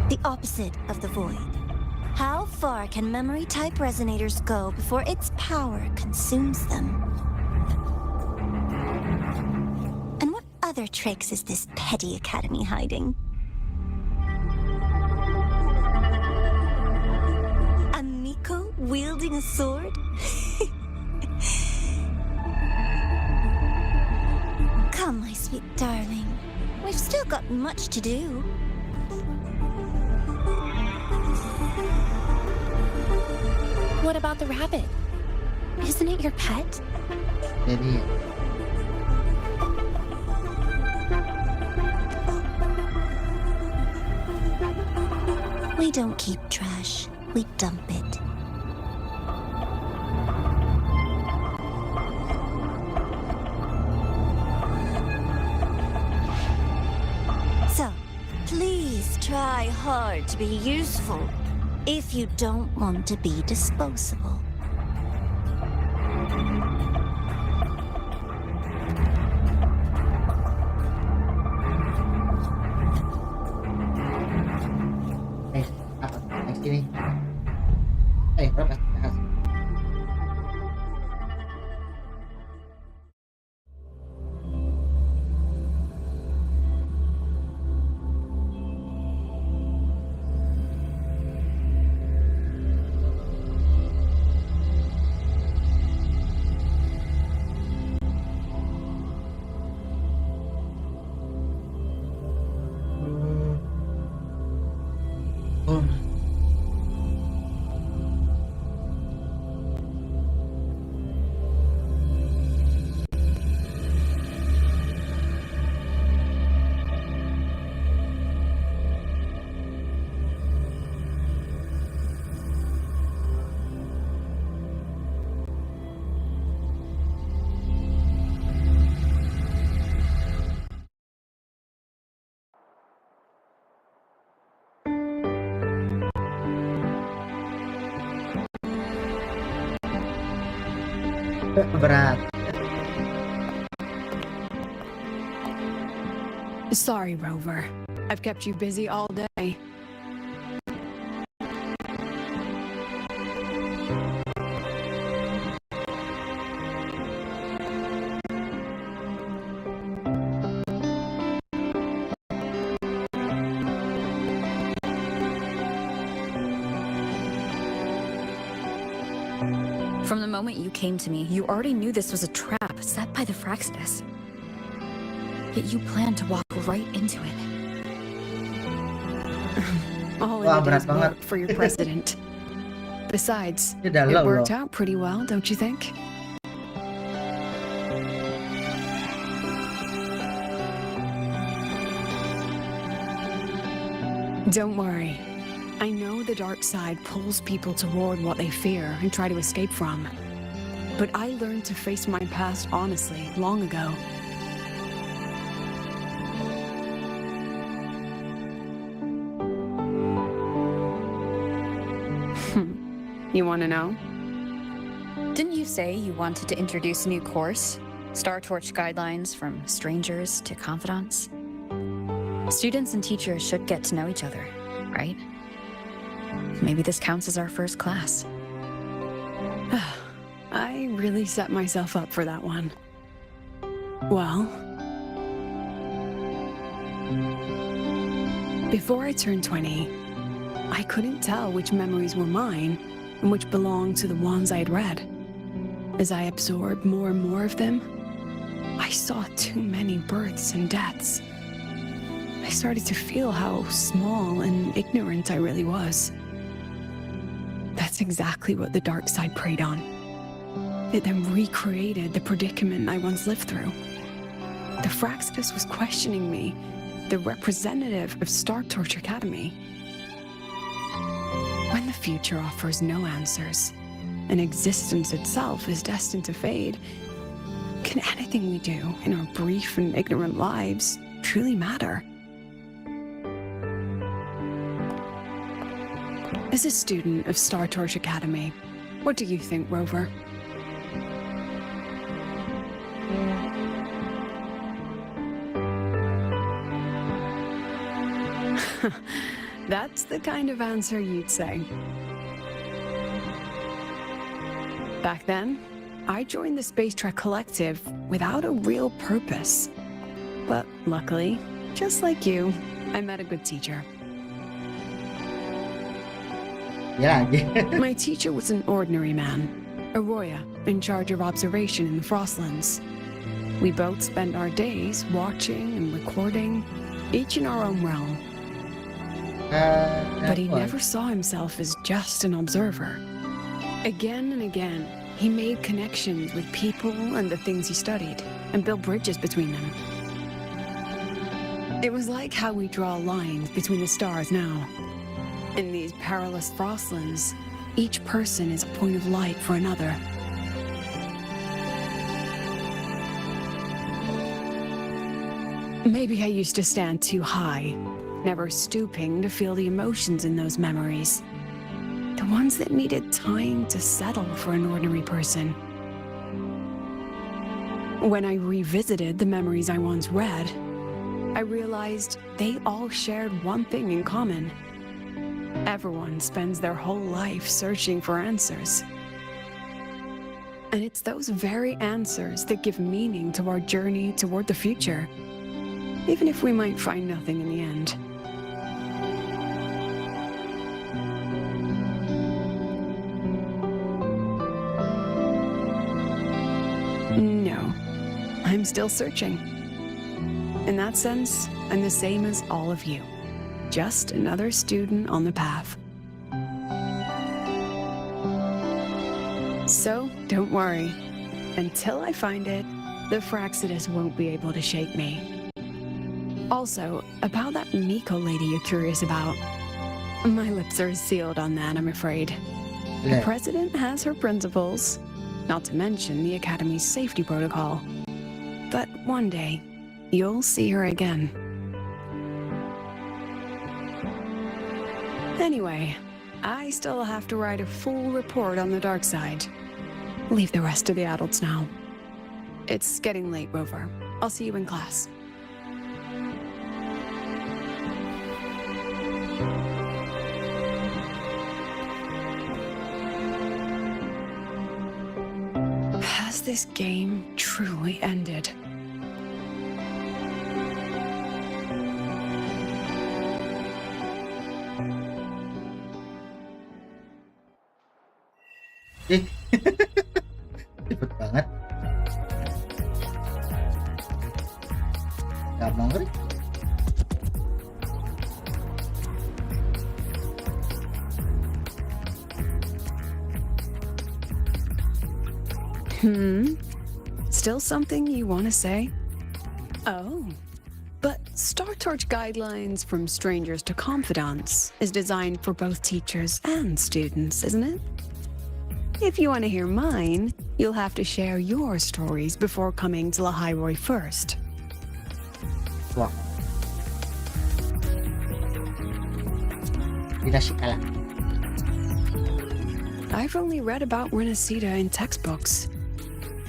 The opposite of the void. How far can memory-type resonators go before its power consumes them? And what other tricks is this petty academy hiding? A Miko wielding a sword? Come, my sweet darling. We've still got much to do. What about the rabbit? Isn't it your pet? Jadi We don't keep trash, we dump it. So, please try hard to be useful if you don't want to be disposable. apa next ini? Berapa bahas? Berat. Sorry, Rover. I've kept you busy all day. From the moment you came to me, you already knew this was a trap set by the Fraxidus. Yet you planned to walk right into it. All Wah, in a berat day's banget. work for your president. Besides, Ini it dalam worked loh. out pretty well, don't you think? Don't worry. I know the dark side pulls people toward what they fear and try to escape from. But I learned to face my past honestly long ago. You want to know? Didn't you say you wanted to introduce a new course? Star Torch guidelines from strangers to confidants? Students and teachers should get to know each other, right? Maybe this counts as our first class. I really set myself up for that one. Well, before I turned 20, I couldn't tell which memories were mine and which belonged to the ones I had read. As I absorbed more and more of them, I saw too many births and deaths. I started to feel how small and ignorant I really was. That's exactly what the dark side preyed on. It then recreated the predicament I once lived through. The Fraxidus was questioning me, the representative of Star Torch Academy. When the future offers no answers, and existence itself is destined to fade, can anything we do in our brief and ignorant lives truly matter? As a student of Star Torch Academy, what do you think, Rover? That's the kind of answer you'd say. Back then, I joined the Space Trek Collective without a real purpose. But luckily, just like you, I met a good teacher. Ya, My teacher was an ordinary man, Arroya, in charge of observation in the Frostlands. We both spent our days watching and recording, each in our own realm. But he never saw himself as just an observer. Again and again, he made connections with people and the things he studied, and built bridges between them. It was like how we draw lines between the stars now. In these perilous frostlands, each person is a point of light for another. Maybe I used to stand too high, never stooping to feel the emotions in those memories. The ones that needed time to settle for an ordinary person. When I revisited the memories I once read, I realized they all shared one thing in common. Everyone spends their whole life searching for answers. And it's those very answers that give meaning to our journey toward the future, even if we might find nothing in the end. No, I'm still searching. In that sense, I'm the same as all of you. Just another student on the path. So, don't worry. Until I find it, the Fraxidus won't be able to shake me. Also, about that Miko lady you're curious about. My lips are sealed on that, I'm afraid. The president has her principles, not to mention the Academy's safety protocol. But one day, you'll see her again. Anyway, I still have to write a full report on the dark side. Leave the rest to the adults now. It's getting late, Rover. I'll see you in class. Has this game truly ended? Cepet banget. Gak mau ngeri. Still something you want to say? Oh. But Star Torch Guidelines from Strangers to Confidants is designed for both teachers and students, isn't it? If you want to hear mine, you'll have to share your stories before coming to Lahairoi first. Wah. Tidak sih kalah. I've only read about Renacida in textbooks.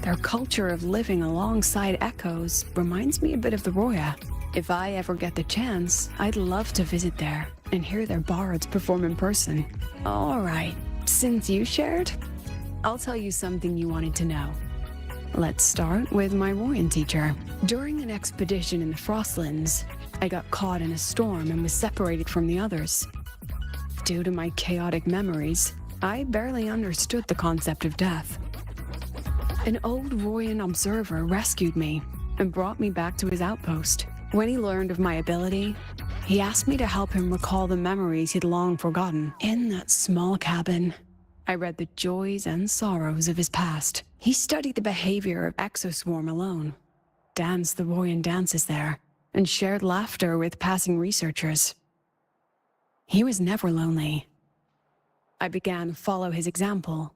Their culture of living alongside echoes reminds me a bit of the Roya. If I ever get the chance, I'd love to visit there and hear their bards perform in person. All right, since you shared, I'll tell you something you wanted to know. Let's start with my Royan teacher. During an expedition in the Frostlands, I got caught in a storm and was separated from the others. Due to my chaotic memories, I barely understood the concept of death. An old Royan observer rescued me and brought me back to his outpost. When he learned of my ability, he asked me to help him recall the memories he'd long forgotten. In that small cabin, I read the joys and sorrows of his past. He studied the behavior of Exoswarm alone, danced the Royan dances there, and shared laughter with passing researchers. He was never lonely. I began to follow his example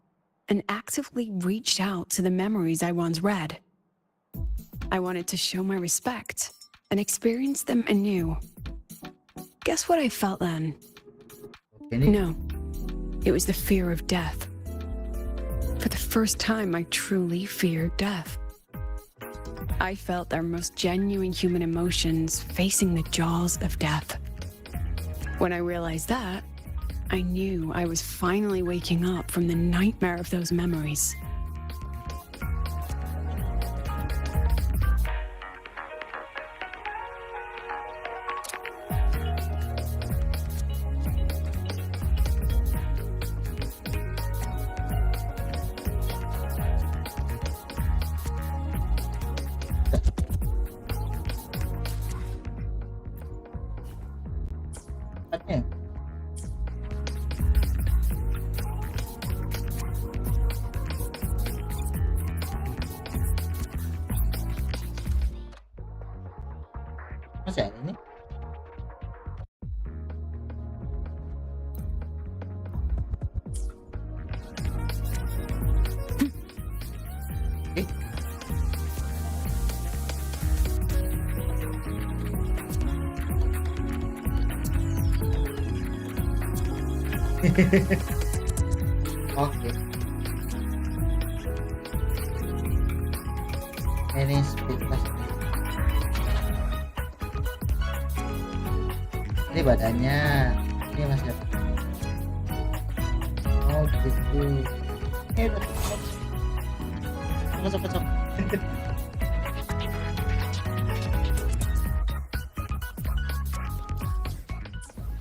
and actively reached out to the memories I once read. I wanted to show my respect and experience them anew. Guess what I felt then? No, it was the fear of death. For the first time, I truly feared death. I felt their most genuine human emotions facing the jaws of death. When I realized that, I knew I was finally waking up from the nightmare of those memories. Masih ada ini? Oke. Ini speed test. Ini badannya. Ini masih ada. Oh gitu. Masuk.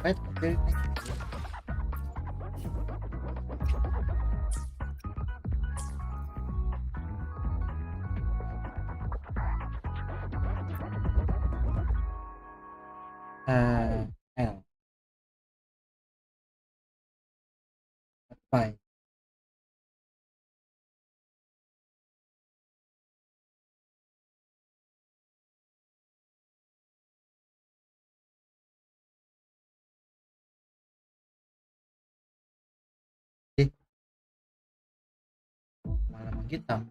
Wait, okay. L. Fine. Malah menghitam.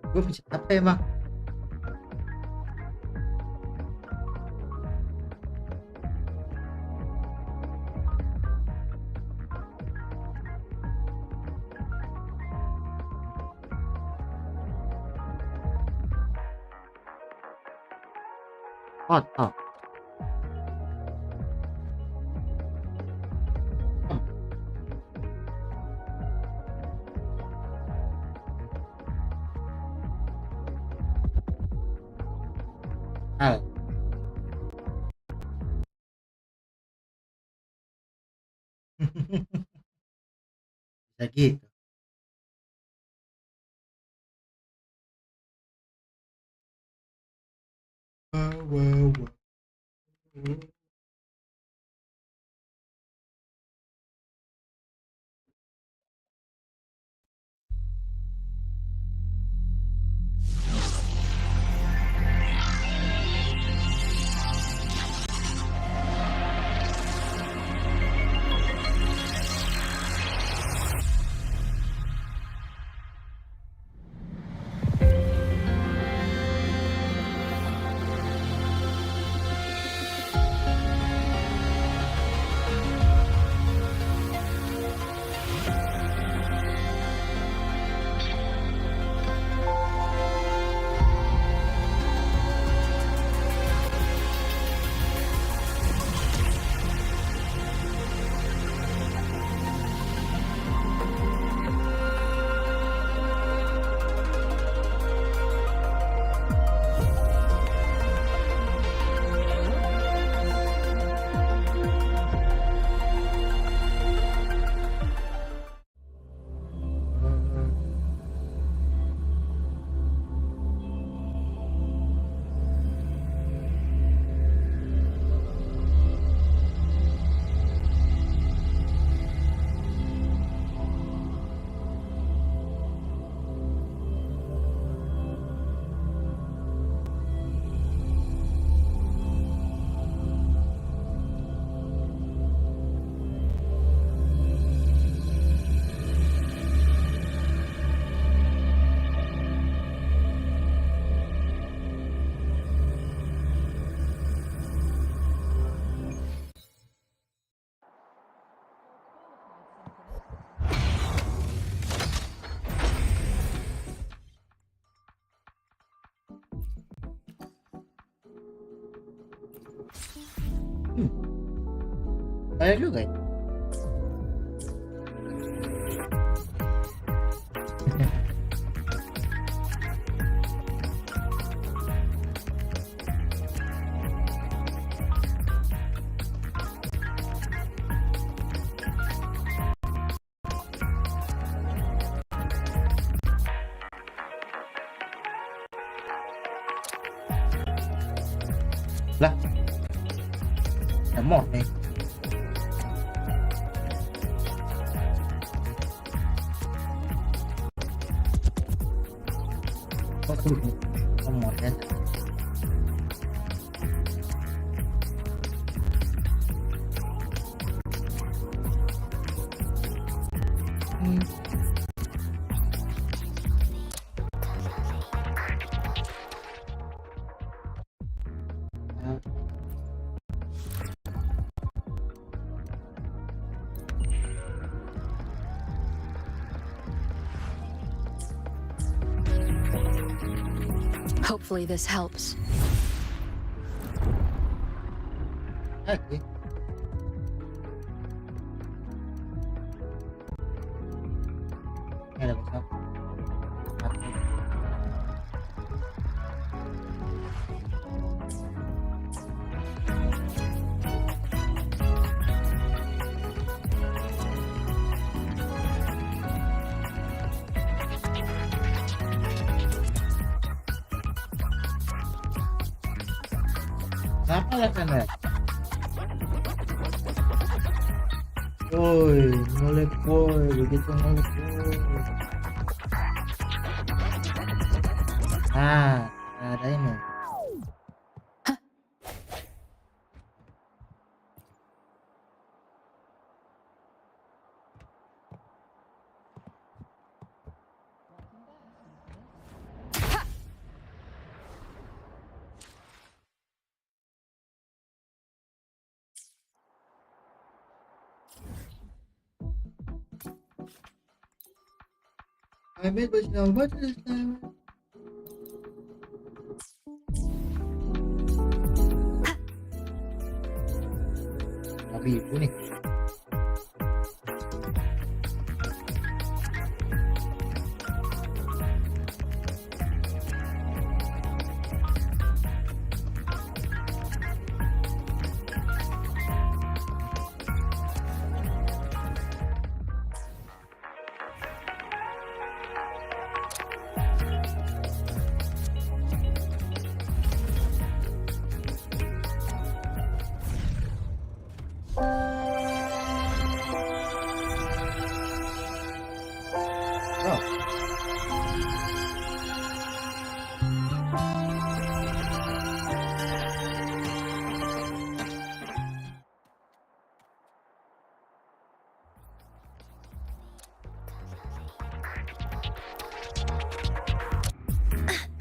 Gue pencet apa emang? Foto. Al. Bisa gitu. Wow. Ada juga ya? Lah, ada mod nih. Komod ya. Hopefully this helps. Lagi. Ini ada besok. Kenapa lah sana? Woi, ngelek boy, begitu ngelek boy. Ada ini. Ahmet başına obat istemem. Tapi ibu nih.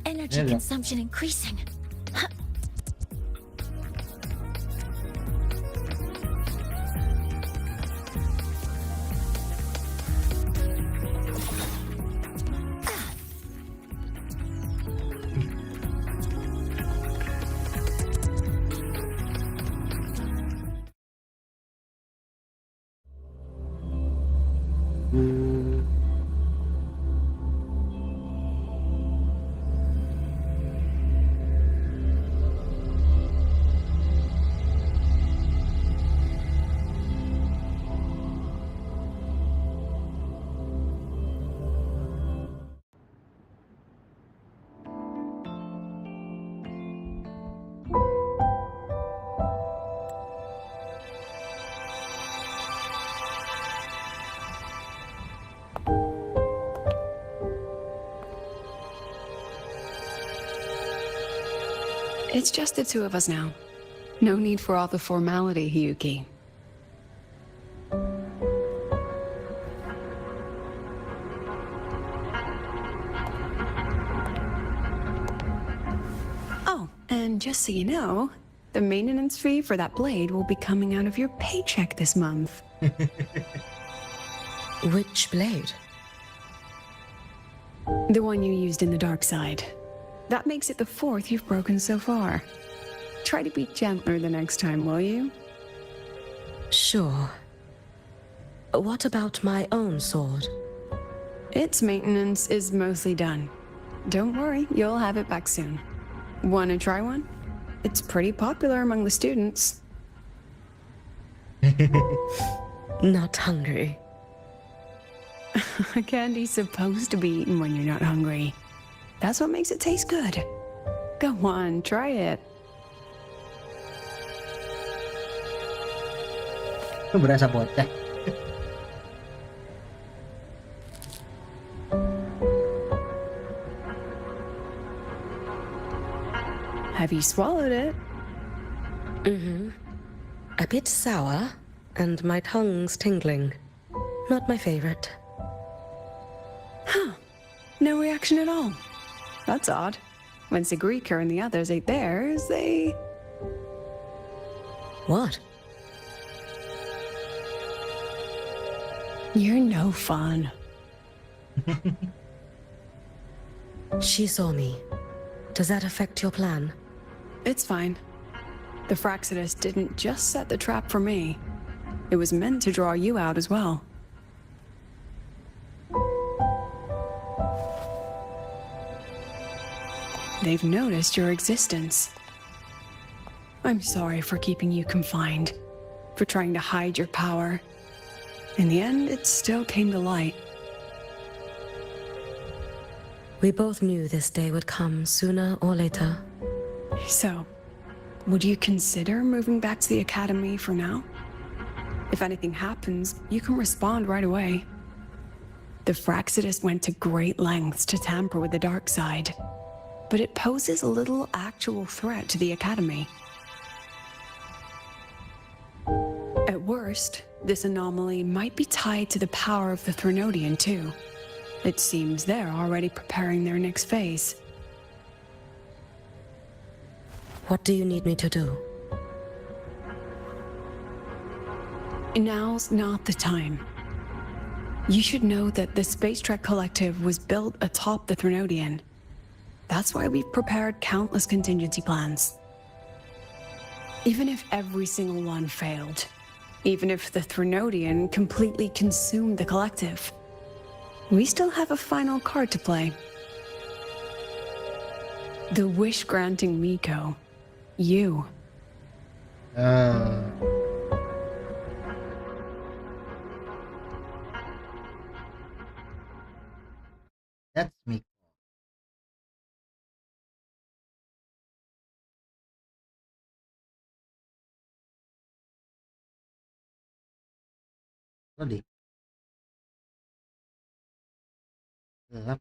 Energy consumption increasing. It's just the two of us now. No need for all the formality, Yuki. Oh, and just so you know, the maintenance fee for that blade will be coming out of your paycheck this month. Which blade? The one you used in the dark side. That makes it the fourth you've broken so far. Try to be gentler the next time, will you? Sure. What about my own sword? Its maintenance is mostly done. Don't worry, you'll have it back soon. Wanna try one? It's pretty popular among the students. Not hungry. Candy's supposed to be eaten when you're not hungry. That's what makes it taste good. Go on, try it. Itu berasa bocah. Have you swallowed it? Mm-hmm. A bit sour, and my tongue's tingling. Not my favorite. Huh. No reaction at all. That's odd. When Segue and the others ate theirs, they... What? You're no fun. She saw me. Does that affect your plan? It's fine. The Fraxidus didn't just set the trap for me. It was meant to draw you out as well. They've noticed your existence. I'm sorry for keeping you confined, for trying to hide your power. In the end, it still came to light. We both knew this day would come sooner or later. So, would you consider moving back to the academy for now? If anything happens, you can respond right away. The Fraxidus went to great lengths to tamper with the dark side, but it poses a little actual threat to the academy. At worst, this anomaly might be tied to the power of the Threnodian too. It seems they're already preparing their next phase. What do you need me to do? Now's not the time. You should know that the Space Trek Collective was built atop the Threnodian. That's why we've prepared countless contingency plans. Even if every single one failed, even if the Threnodian completely consumed the Collective, we still have a final card to play. The wish-granting Miko. You. That's me. Tadi. Gelap.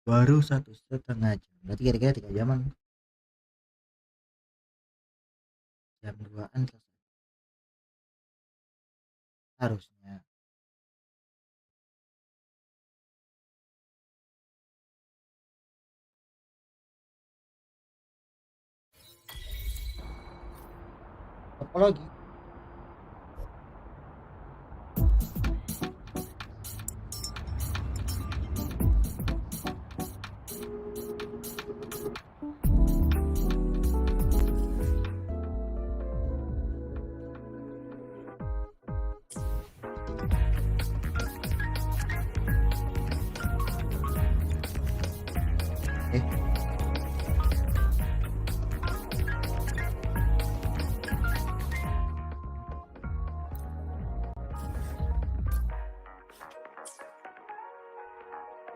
Baru 1,5 jam. Berarti kira-kira 3 jaman. Jam 2-an selesai. Harusnya. Apa lagi?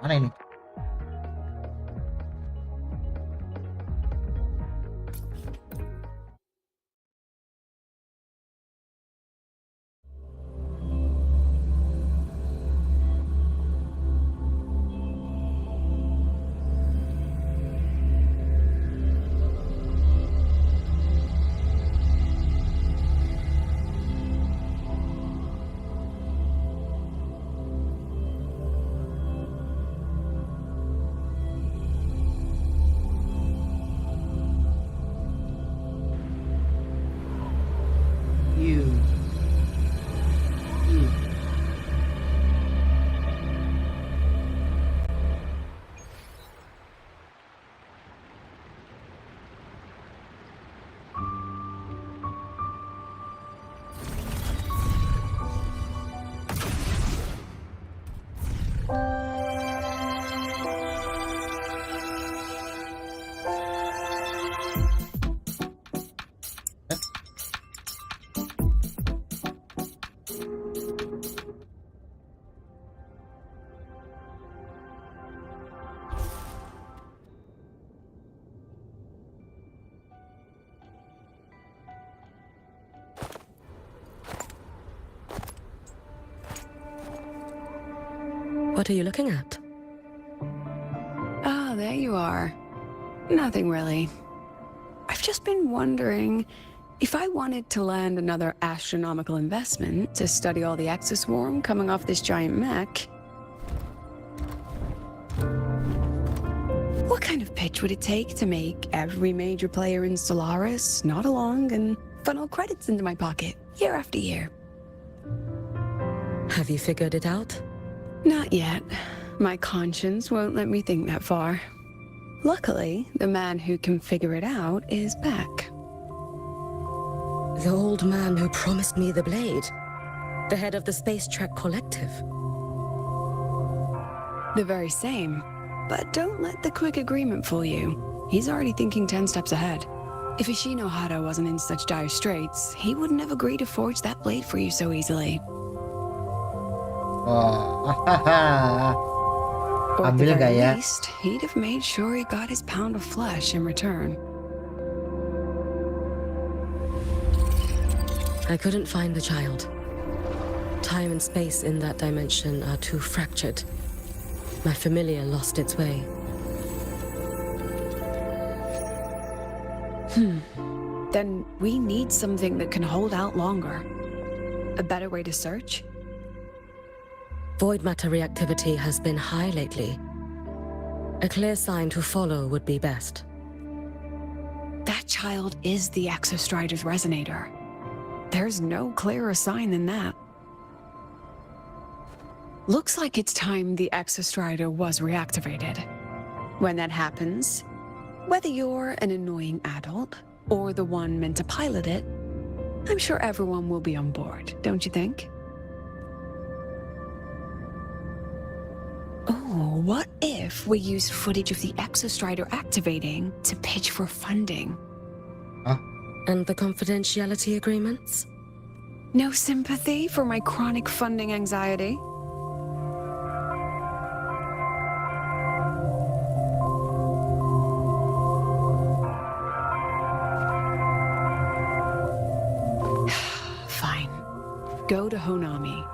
Mana ini? What are you looking at? there you are. Nothing really. I've just been wondering if I wanted to land another astronomical investment to study all the exoswarm coming off this giant mech. What kind of pitch would it take to make every major player in Solaris nod along and funnel credits into my pocket year after year? Have you figured it out? Not yet. My conscience won't let me think that far. Luckily, the man who can figure it out is back. The old man who promised me the blade. The head of the Space Trek Collective. The very same. But don't let the quick agreement fool you. He's already thinking 10 steps ahead. If Ishino Hado wasn't in such dire straits, he wouldn't have agreed to forge that blade for you so easily. Oh, Or at the ambil very nggak ya? least, he'd have made sure he got his pound of flesh in return. I couldn't find the child. Time and space in that dimension are too fractured. My familiar lost its way. Then we need something that can hold out longer. A better way to search? Void matter reactivity has been high lately. A clear sign to follow would be best. That child is the Exostrider's resonator. There's no clearer sign than that. Looks like it's time the Exostrider was reactivated. When that happens, whether you're an annoying adult or the one meant to pilot it, I'm sure everyone will be on board, don't you think? Oh, what if we use footage of the Exostrider activating to pitch for funding? And the confidentiality agreements? No sympathy for my chronic funding anxiety? Fine. Go to Honami.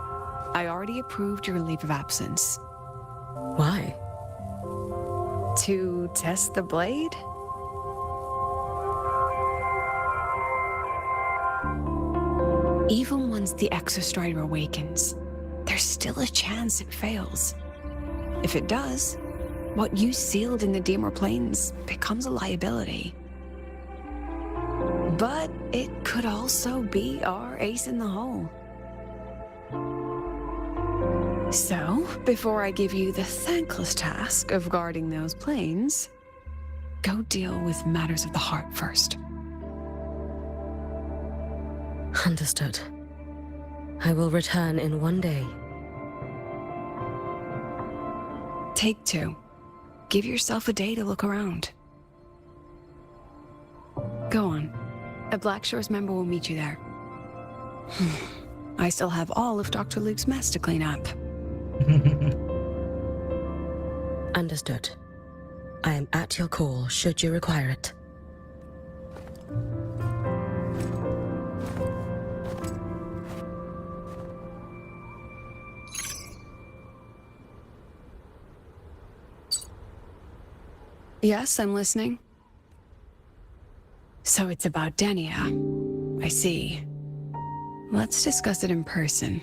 I already approved your leave of absence. Why? To test the blade? Even once the Exostrider awakens, there's still a chance it fails. If it does, what you sealed in the Dimmer Plains becomes a liability. But it could also be our ace in the hole. So, before I give you the thankless task of guarding those planes, go deal with matters of the heart first. Understood. I will return in one day. Take 2. Give yourself a day to look around. Go on. A Black Shores member will meet you there. I still have all of Dr. Luke's mess to clean up. Understood. I am at your call should you require it. Yes, I'm listening. So it's about Denia. I see. Let's discuss it in person.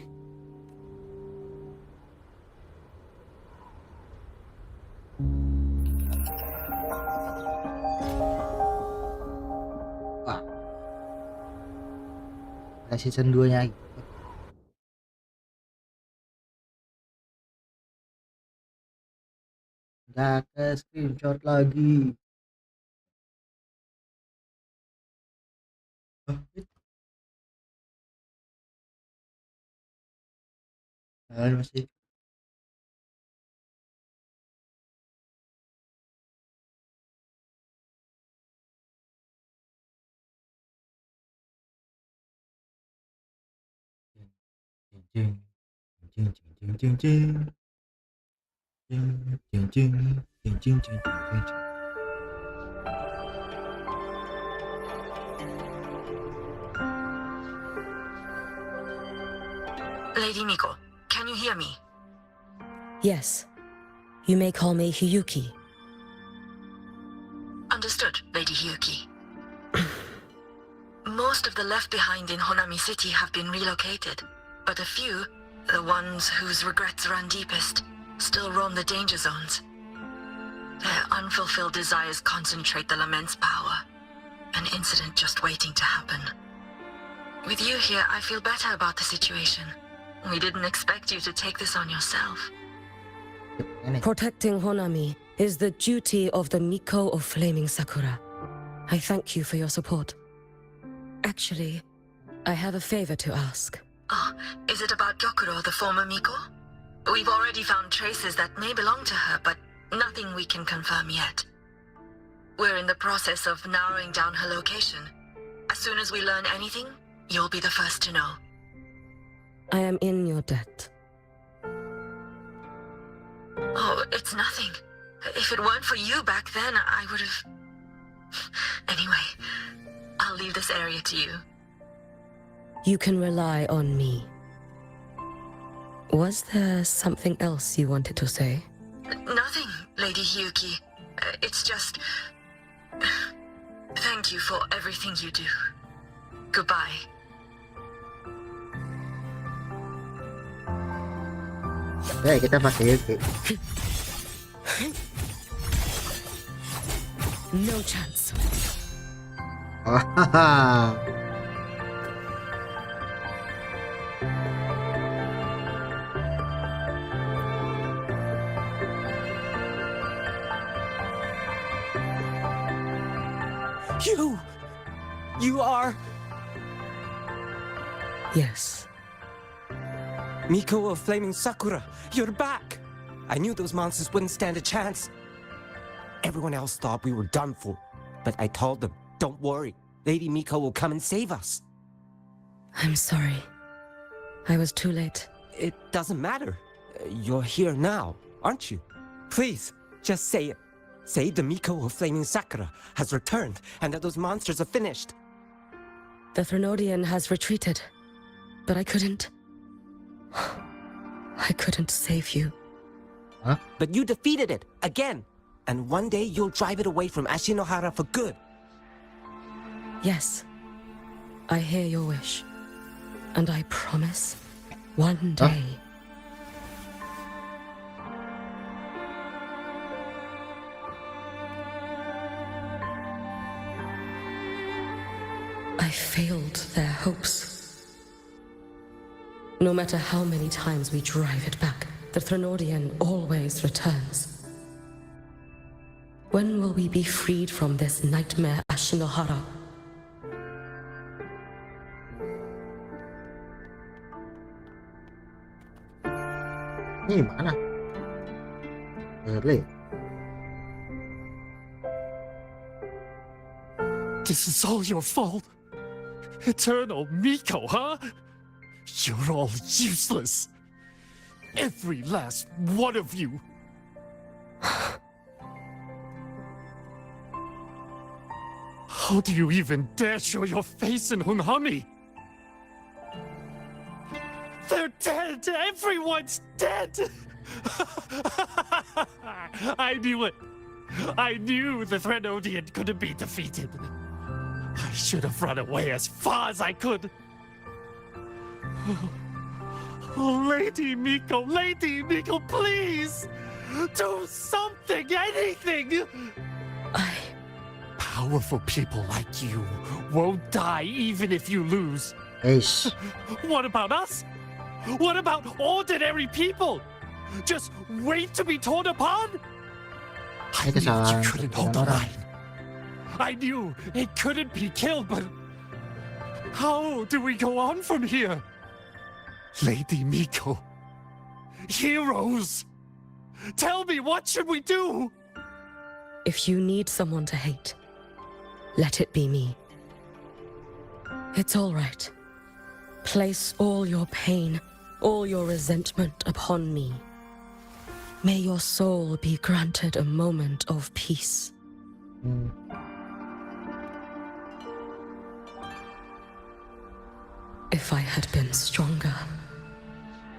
Wah. Ada season 2-nya gitu. Nggak ke screenshot lagi. Masih. Jing, jing, jing, jing, jing. Jing, jing, jing, jing, jing, jing, jing, jing. Lady Miko, can you hear me? Yes. You may call me Hiyuki. Understood, Lady Hyuki. Most of the left behind in Honami City have been relocated, but a few, the ones whose regrets run deepest, still roam the danger zones. Their unfulfilled desires concentrate the lament's power. An incident just waiting to happen. With you here, I feel better about the situation. We didn't expect you to take this on yourself. Protecting Honami is the duty of the Miko of Flaming Sakura. I thank you for your support. Actually, I have a favor to ask. Oh, is it about Gyokuro, the former Miko? We've already found traces that may belong to her, but nothing we can confirm yet. We're in the process of narrowing down her location. As soon as we learn anything, you'll be the first to know. I am in your debt. Oh, it's nothing. If it weren't for you back then, I would have... Anyway, I'll leave this area to you. You can rely on me. Was there something else you wanted to say? Nothing, Lady Hyuki. It's just... Thank you for everything you do. Goodbye. Ya, kita pakai itu. No chance. Oh, haha. You are... Yes. Miko of Flaming Sakura, you're back! I knew those monsters wouldn't stand a chance. Everyone else thought we were done for, but I told them, don't worry, Lady Miko will come and save us. I'm sorry. I was too late. It doesn't matter. You're here now, aren't you? Please, just say it. Say the Miko of Flaming Sakura has returned and that those monsters are finished. The Threnodian has retreated, but I couldn't save you. Huh? But you defeated it, again! And one day you'll drive it away from Ashinohara for good. Yes. I hear your wish. And I promise, one day... I failed their hopes. No matter how many times we drive it back, the Threnodian always returns. When will we be freed from this nightmare Ashinohara? Ini mana? Early. This is all your fault. Eternal Miko, huh? You're all useless. Every last one of you. How do you even dare show your face in Hunhami? They're dead! Everyone's dead! I knew it! I knew the Threnodian couldn't be defeated. I should have run away as far as I could. Oh, Lady Miko, please! Do something, anything! Powerful people like you won't die even if you lose. Eish. What about us? What about ordinary people? Just wait to be torn apart? I knew you couldn't hold the line. I knew it couldn't be killed, but how do we go on from here? Lady Miko, heroes, tell me, what should we do? If you need someone to hate, let it be me. It's all right. Place all your pain, all your resentment upon me. May your soul be granted a moment of peace. If I had been stronger,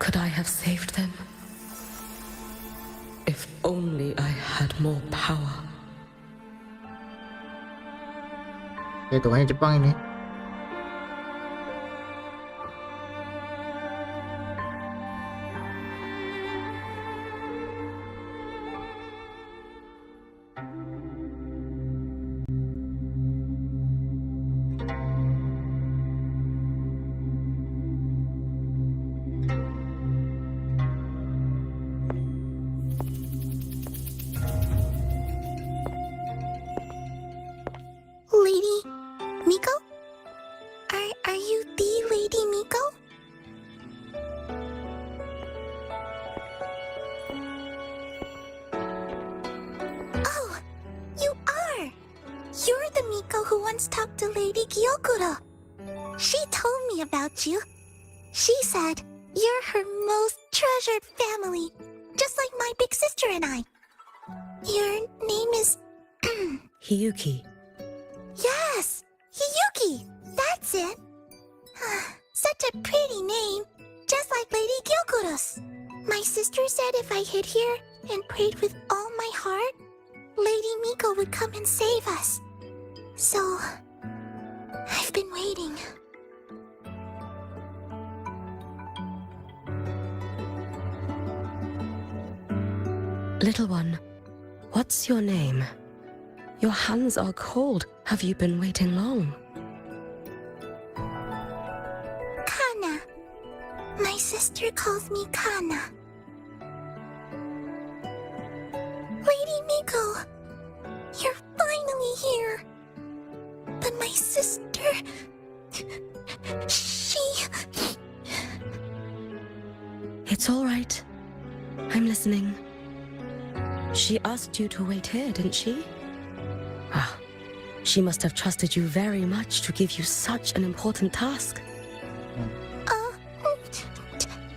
could I have saved them? If only I had more power. hitungannya Jepang ini. Lady Miko? Are you the Lady Miko? Oh, you are! You're the Miko who once talked to Lady Gyokuro. She told me about you. She said you're her most treasured family, just like my big sister and I. Your name is... Hiyuki. Yes! Hiyuki! That's it! Such a pretty name, just like Lady Gyokuro's. My sister said if I hid here and prayed with all my heart, Lady Miko would come and save us. So, I've been waiting. Little one, what's your name? Your hands are cold. Have you been waiting long? Kana. My sister calls me Kana. Lady Miko, you're finally here. But my sister... she... It's all right. I'm listening. She asked you to wait here, didn't she? Ah, she must have trusted you very much to give you such an important task.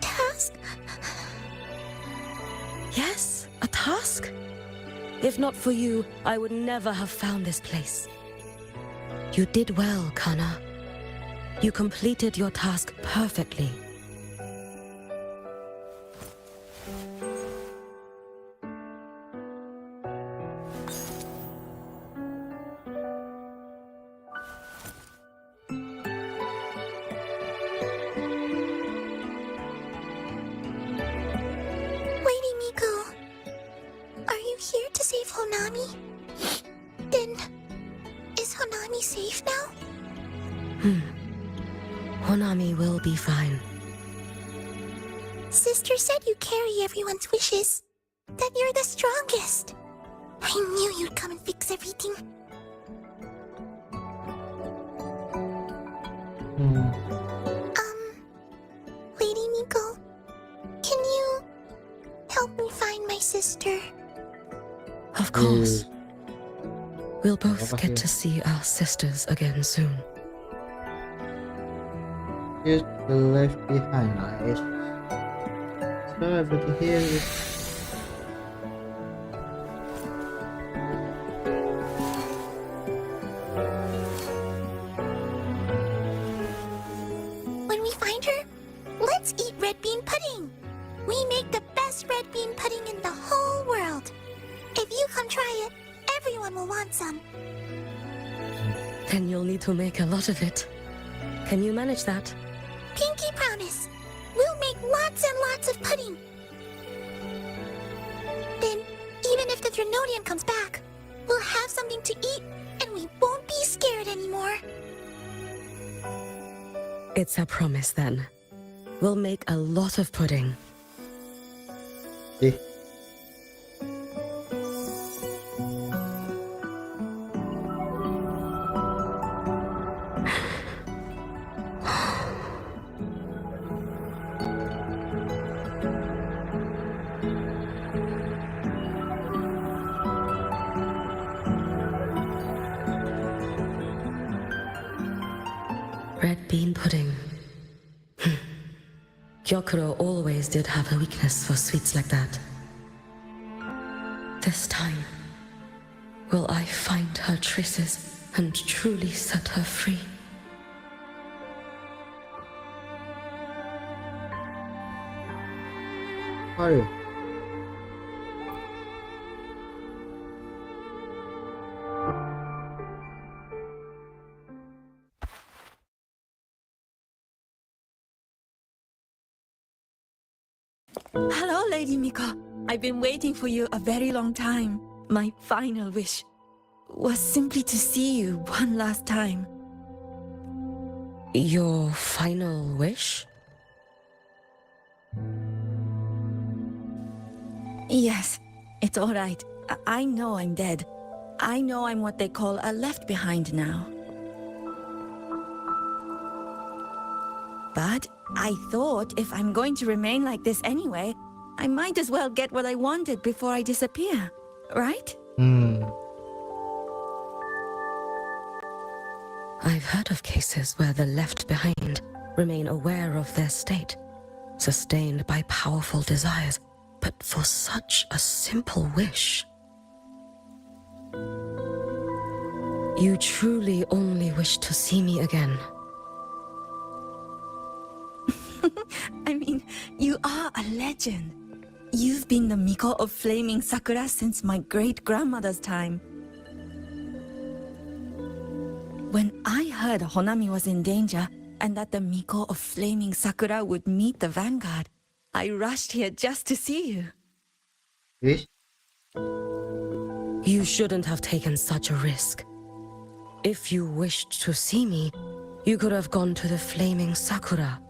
Task? Yes, a task. If not for you, I would never have found this place. You did well, Kana. You completed your task perfectly. Lady Miko, are you here to save Honami? Then, is Honami safe now? Honami will be fine. Sister said you carry everyone's wishes. That you're the strongest. I knew you'd come and fix everything. Lady Miko, can you help me find my sister? Of course. We'll both get to see our sisters again soon. Here's the left behind, guys. So everything here is... When we find her, let's eat red bean pudding. We make the best red bean pudding in the whole world. If you come try it, everyone will want some. Then you'll need to make a lot of it. Can you manage that? Pinky promise. We'll make lots and lots of pudding. Then, even if the Drenodian comes back, we'll have something to eat and we won't be scared anymore. It's a promise then. We'll make a lot of pudding. Red bean pudding. Gyokuro always did have a weakness for sweets like that. This time, will I find her traces and truly set her free? Hurry. Hello, Lady Miko. I've been waiting for you a very long time. My final wish was simply to see you one last time. Your final wish? Yes, it's all right. I know I'm dead. I know I'm what they call a left behind now. But I thought if I'm going to remain like this anyway, I might as well get what I wanted before I disappear, right? I've heard of cases where the left behind remain aware of their state, sustained by powerful desires, but for such a simple wish. You truly only wish to see me again. I mean, you are a legend. You've been the Miko of Flaming Sakura since my great-grandmother's time. When I heard Honami was in danger and that the Miko of Flaming Sakura would meet the vanguard, I rushed here just to see you. Wish? You shouldn't have taken such a risk. If you wished to see me, you could have gone to the Flaming Sakura.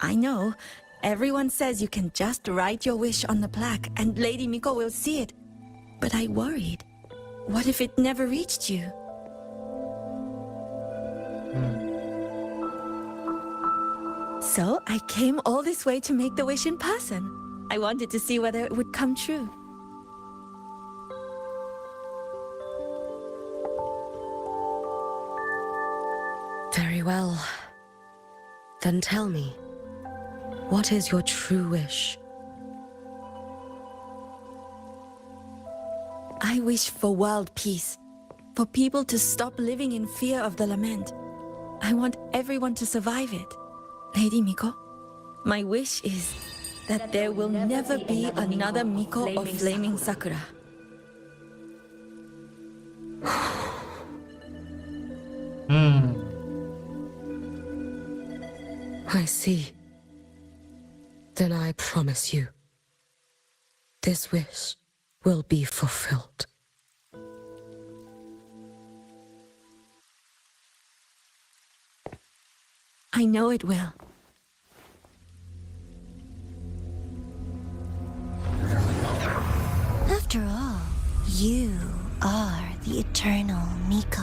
I know. Everyone says you can just write your wish on the plaque and Lady Miko will see it. But I worried. What if it never reached you? So I came all this way to make the wish in person. I wanted to see whether it would come true. Very well. Then tell me, what is your true wish? I wish for world peace, for people to stop living in fear of the lament. I want everyone to survive it. Lady Miko, my wish is that there will never be another Miko of Flaming Sakura. I see. Then I promise you, this wish will be fulfilled. I know it will. After all, you are the eternal Miko.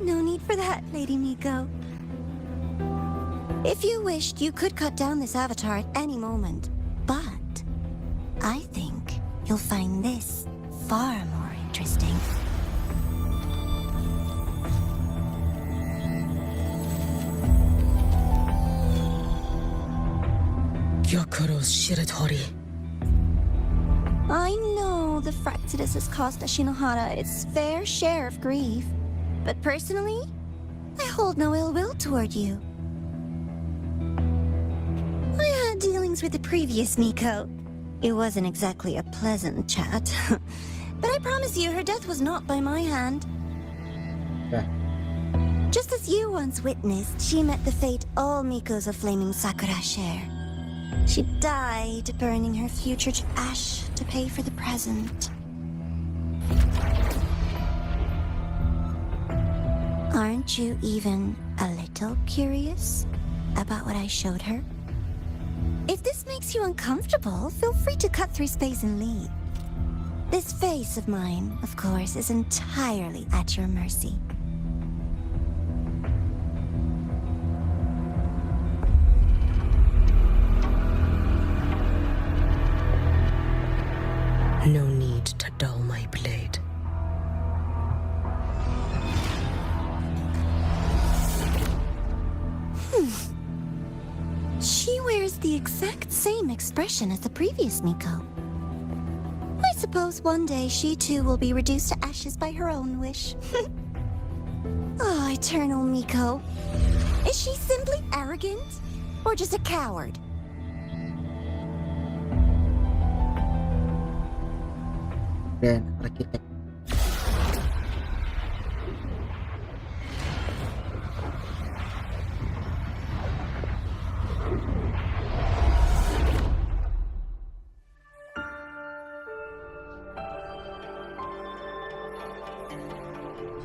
No need for that, Lady Miko. If you wished, you could cut down this avatar at any moment. But I think you'll find this far more interesting. Gyokuro's Shiratori. I know the Fractidus has cost Ashinohara its fair share of grief. But personally, I hold no ill will toward you. I had dealings with the previous Miko. It wasn't exactly a pleasant chat. But I promise you, her death was not by my hand. Yeah. Just as you once witnessed, she met the fate all Mikos of Flaming Sakura share. She died, burning her future to ash to pay for the present. Aren't you even a little curious about what I showed her? If this makes you uncomfortable, feel free to cut through space and leave. This face of mine, of course, is entirely at your mercy. No need to dull my blade. She wears the exact same expression as the previous Miko. I suppose one day she too will be reduced to ashes by her own wish. Oh, eternal Miko. Is she simply arrogant? Or just a coward? Grand Architect.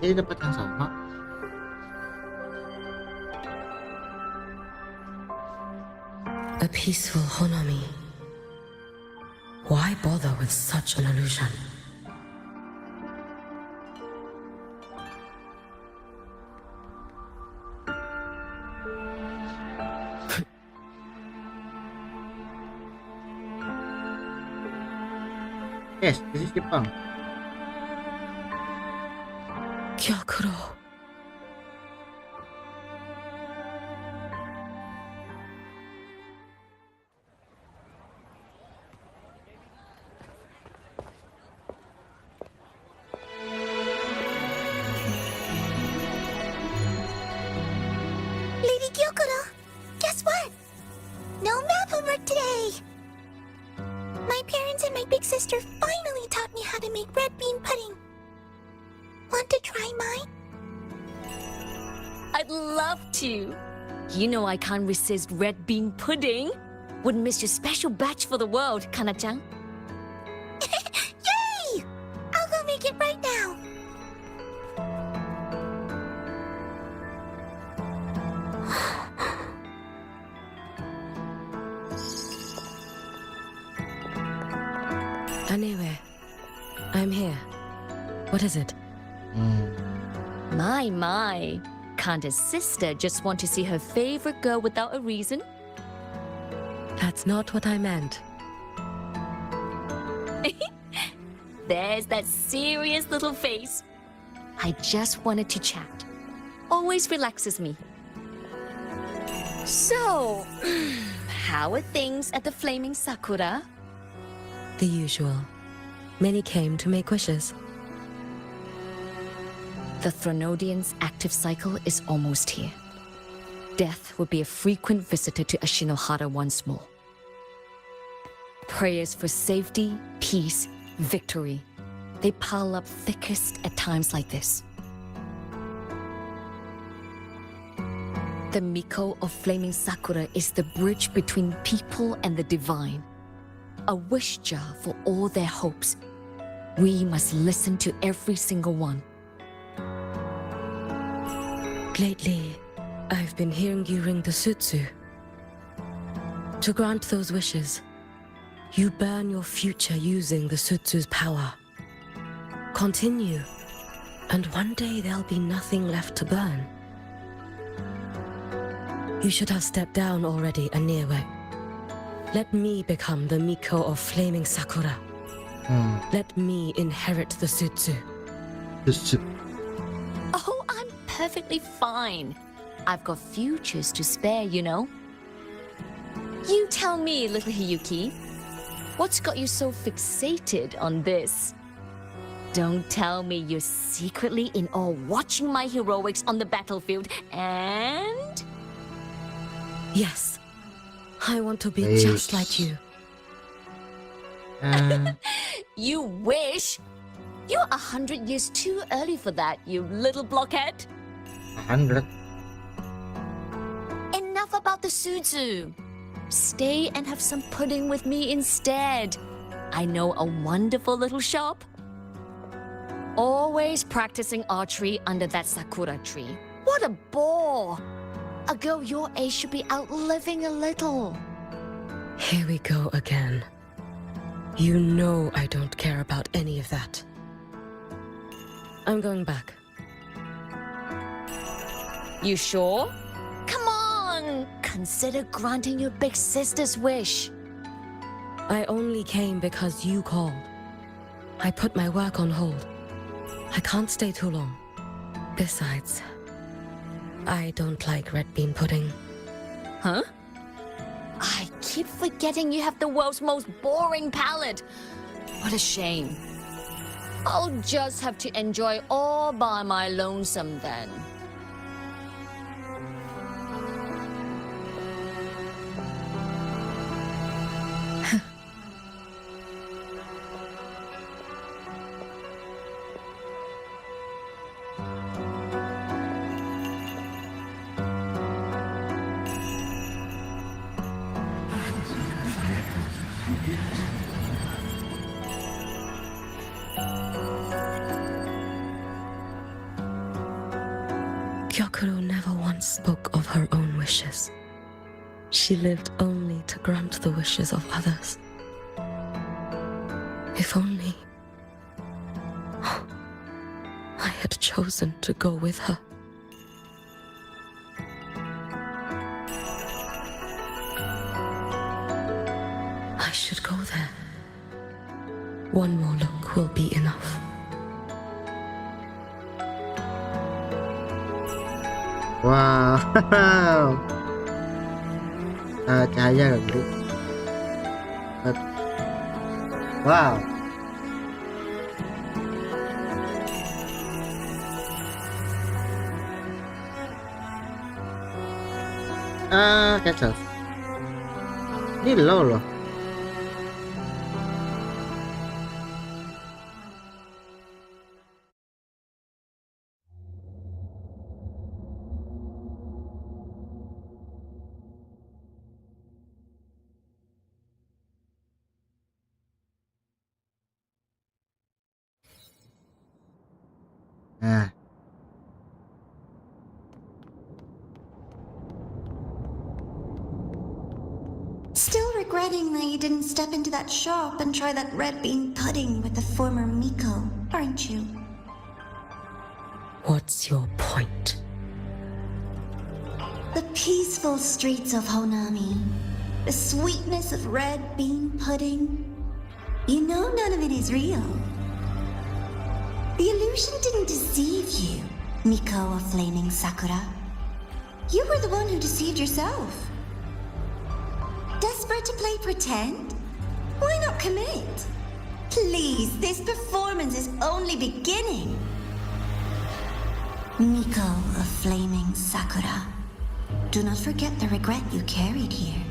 Jadi dapat yang sama. A peaceful Honami. Why bother with such an illusion? Yes, this is Jepang. Gyakuro. Lady Gyokuro, guess what? No math homework today. My parents and my big sister finally taught me how to make red bean pudding. Want to try mine? I'd love to. You know I can't resist red bean pudding. Wouldn't miss your special batch for the world, Kana-chan. Yay! I'll go make it right now. Anyway, I'm here. What is it? My. Can't a sister just want to see her favorite girl without a reason? That's not what I meant. There's that serious little face. I just wanted to chat. Always relaxes me. So, how are things at the Flaming Sakura? The usual. Many came to make wishes. The Thronodian's active cycle is almost here. Death will be a frequent visitor to Ashinohara once more. Prayers for safety, peace, victory. They pile up thickest at times like this. The Miko of Flaming Sakura is the bridge between people and the divine. A wish jar for all their hopes. We must listen to every single one. Lately, I've been hearing you ring the sutsu. To grant those wishes, you burn your future using the sutsu's power. Continue, and one day there'll be nothing left to burn. You should have stepped down already, Aniwe. Let me become the Miko of Flaming Sakura. Let me inherit the sutsu. Oh, I'm perfectly fine. I've got futures to spare, you know. You tell me, little Hiyuki, what's got you so fixated on this? Don't tell me you're secretly in awe watching my heroics on the battlefield and... Yes, I want to be just like you. You wish? You're 100 years too early for that, you little blockhead. 100. Enough about the sutsu. Stay and have some pudding with me instead. I know a wonderful little shop. Always practicing archery under that sakura tree. What a bore! A girl your age should be out living a little. Here we go again. You know I don't care about any of that. I'm going back. You sure? Come on! Consider granting your big sister's wish. I only came because you called. I put my work on hold. I can't stay too long. Besides, I don't like red bean pudding. Huh? I keep forgetting you have the world's most boring palate. What a shame. I'll just have to enjoy all by my lonesome then. Gyokuro never once spoke of her own wishes. She lived only to grant the wishes of others. If only I had chosen to go with her. I should go there. One more look will be enough. Wow. Cahaya gede. Wow. Cancel. Ini loh. Nah. Still regretting that you didn't step into that shop and try that red bean pudding with the former Miko, aren't you? What's your point? The peaceful streets of Honami, the sweetness of red bean pudding. You know none of it is real. The illusion didn't deceive you, Miko of Flaming Sakura. You were the one who deceived yourself. Desperate to play pretend? Why not commit? Please, this performance is only beginning. Miko of Flaming Sakura, do not forget the regret you carried here.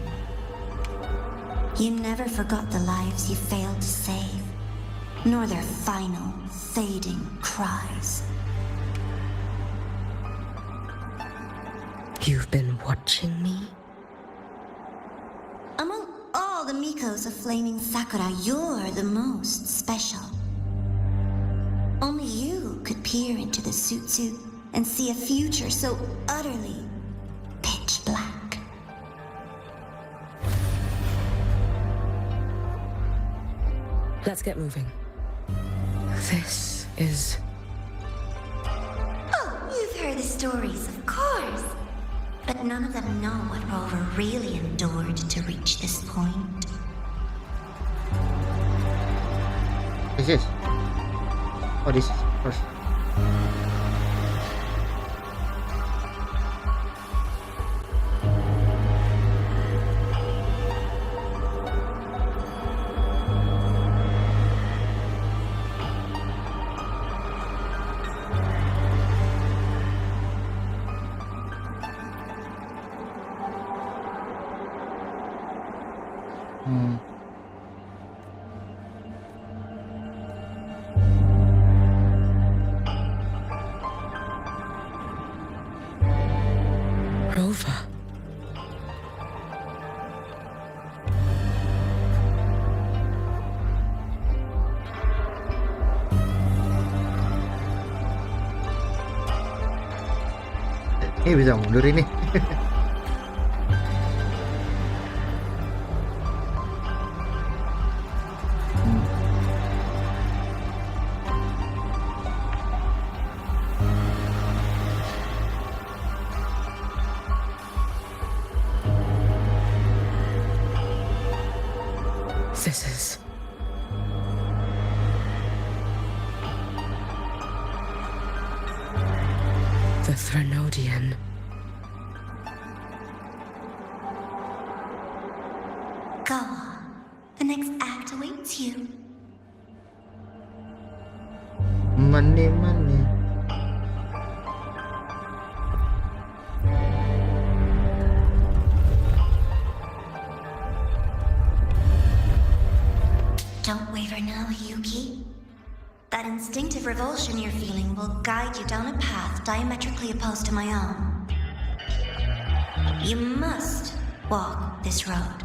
You never forgot the lives you failed to save, nor their final, fading cries. You've been watching me? Among all the Mikos of Flaming Sakura, you're the most special. Only you could peer into the Sutsu and see a future so utterly pitch black. Let's get moving. This is... Oh, you've heard the stories, of course. But none of them know what Rover really endured to reach this point. This is. Oh, this is first. Rover. Ini bisa mundur ini. This is... the Threnodian. Go on. The next act awaits you. Money. Don't waver now, Yuki. That instinctive revulsion you're feeling will guide you down a path diametrically opposed to my own. You must walk this road.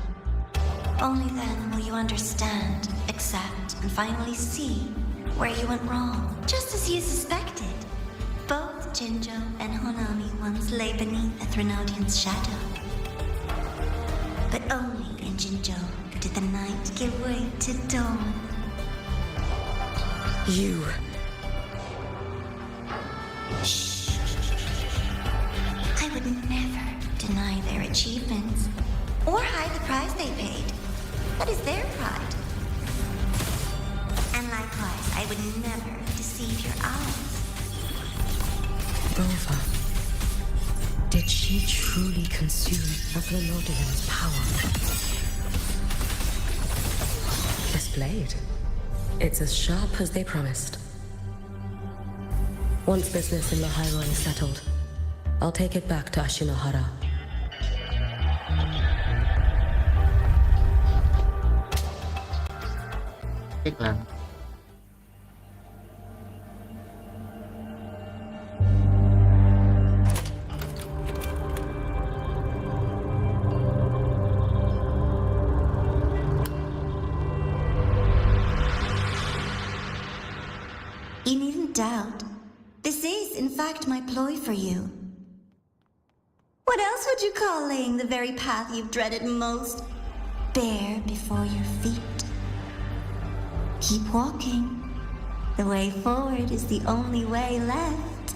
Only then will you understand, accept, and finally see where you went wrong. Just as you suspected, both Jinjo and Honami once lay beneath the Threnodian's shadow. But only in Jinjo did the night give way to dawn. You. Shh. I would never deny their achievements or hide the price they paid. That is their pride. And likewise, I would never deceive your eyes. Rova. Did she truly consume the Threnodian's power? This blade. It's as sharp as they promised. Once business in Lahairoi is settled, I'll take it back to Ashinohara. Iklan. You needn't doubt. This is, in fact, my ploy for you. What else would you call laying the very path you've dreaded most bare before your feet? Keep walking. The way forward is the only way left.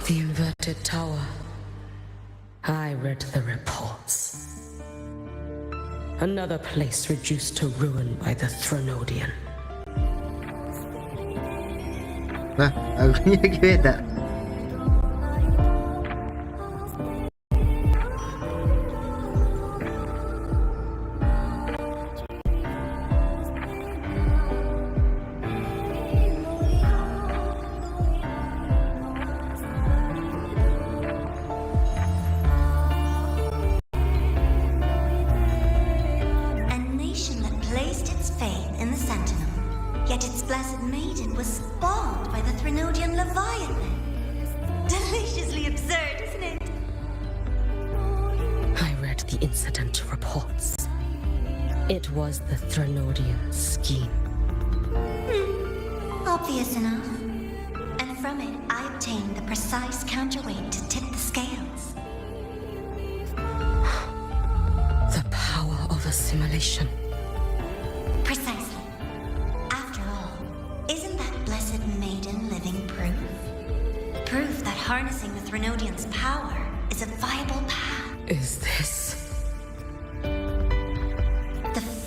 The inverted tower. I read the reports. Another place reduced to ruin by the Threnodian. Lah, lagunya beda. It was the Threnodian scheme. Obvious enough. And from it, I obtained the precise counterweight to tip the scales. The power of assimilation. Precisely. After all, isn't that blessed maiden living proof? Proof that harnessing the Threnodian's power is a viable path. Is this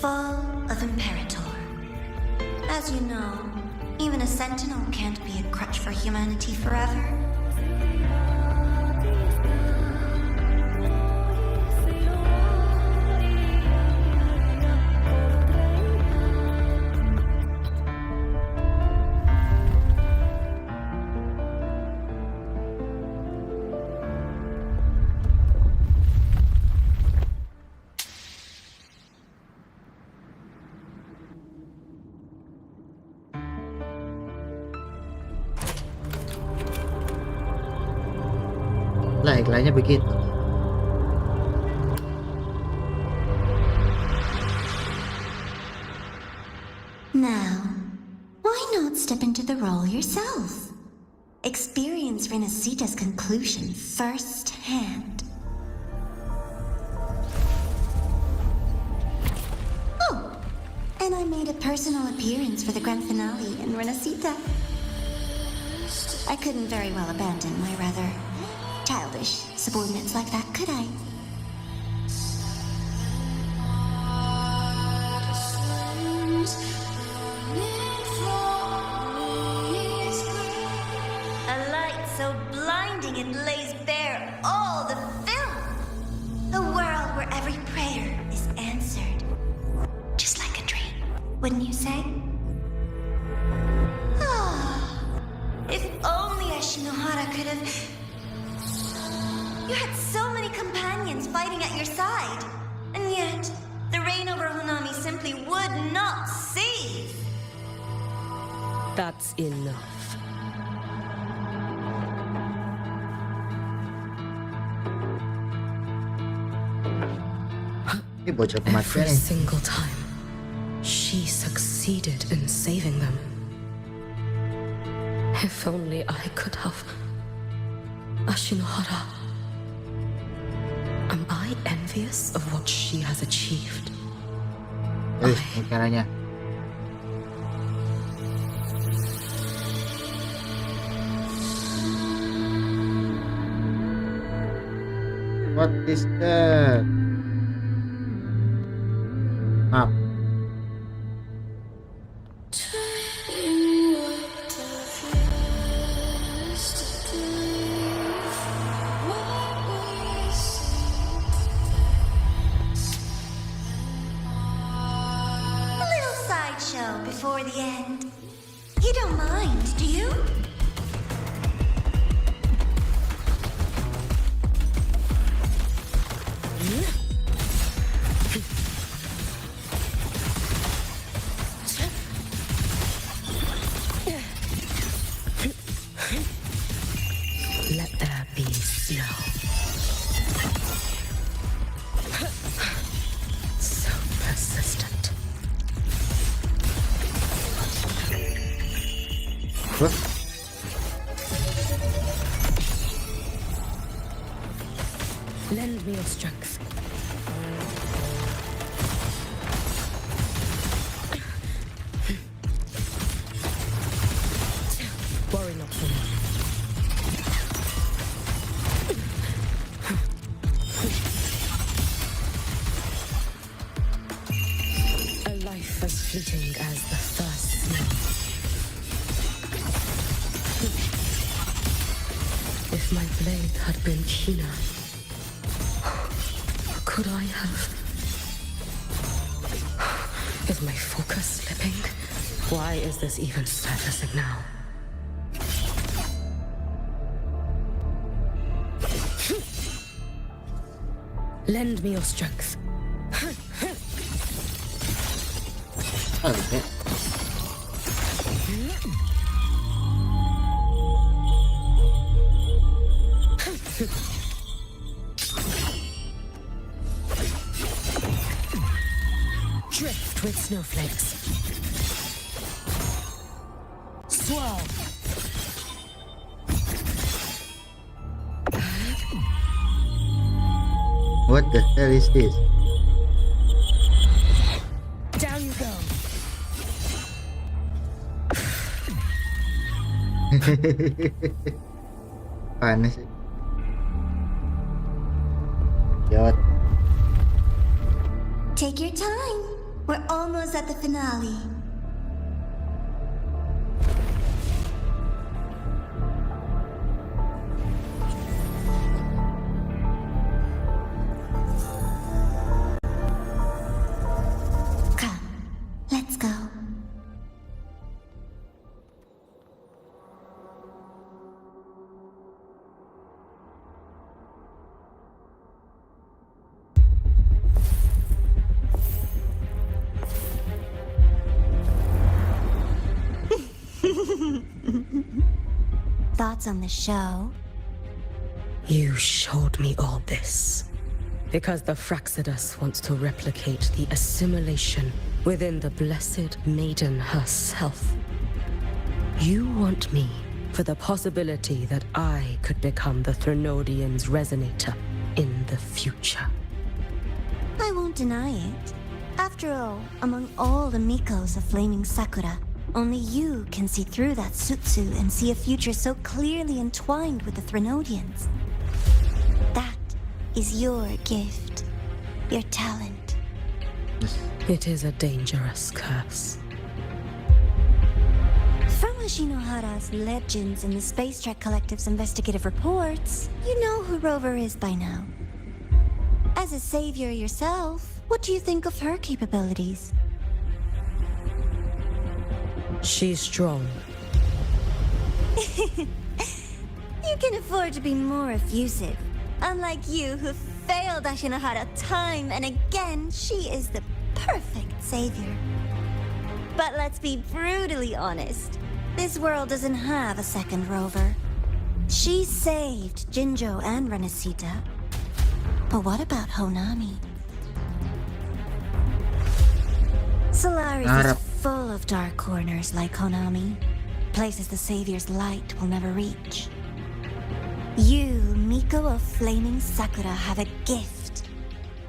fall of Imperator? As you know, even a sentinel can't be a crutch for humanity forever. Lah, iklannya begitu. Now, why not step into the role yourself? Experience Renacita's conclusion firsthand. Oh, and I made a personal appearance for the grand finale in Renacita. I couldn't very well abandon my rather childish subordinates like that, could I? A light so blinding it lays bare all the film. A world where every prayer is answered. Just like a dream, wouldn't you say? If only Ashinohara could have... You had so many companions fighting at your side. simply would not see. That's enough. Every single time, she succeeded in saving them. If only I could have. Ashinohara. Am I envious of what she has achieved? Caranya. What is that? Map. Before the end. You don't mind, do you? Let there be snow. So persistent. Lend me your strength. Worry not for me. A life as fleeting as the first snow. If my blade had been keener, could I have? Is my focus slipping? Why is this even surfacing now? Lend me your strength. Okay. Drift with snowflakes. Swirl. What the hell is this? Down you go. Panas sih. Jawat. Take your time. We're almost at the finale. Come, let's go. Thoughts on the show? You showed me all this because the Fraxidus wants to replicate the assimilation within the blessed maiden herself. You want me for the possibility that I could become the Threnodian's resonator in the future. I won't deny it. After all, among all the Mikos of Flaming Sakura, only you can see through that Sutsu and see a future so clearly entwined with the Threnodians. That is your gift, your talent. It is a dangerous curse. From Ashinohara's legends in the Space Trek Collective's investigative reports, you know who Rover is by now. As a savior yourself, what do you think of her capabilities? She's strong. You can afford to be more effusive. Unlike you, who failed Ashinohara time and again, she is the perfect savior. But let's be brutally honest. This world doesn't have a second rover. She saved Jinjo and Renesita. But what about Honami? Solaris is full of dark corners like Honami. Places the Savior's light will never reach. You, Miko of Flaming Sakura, have a gift.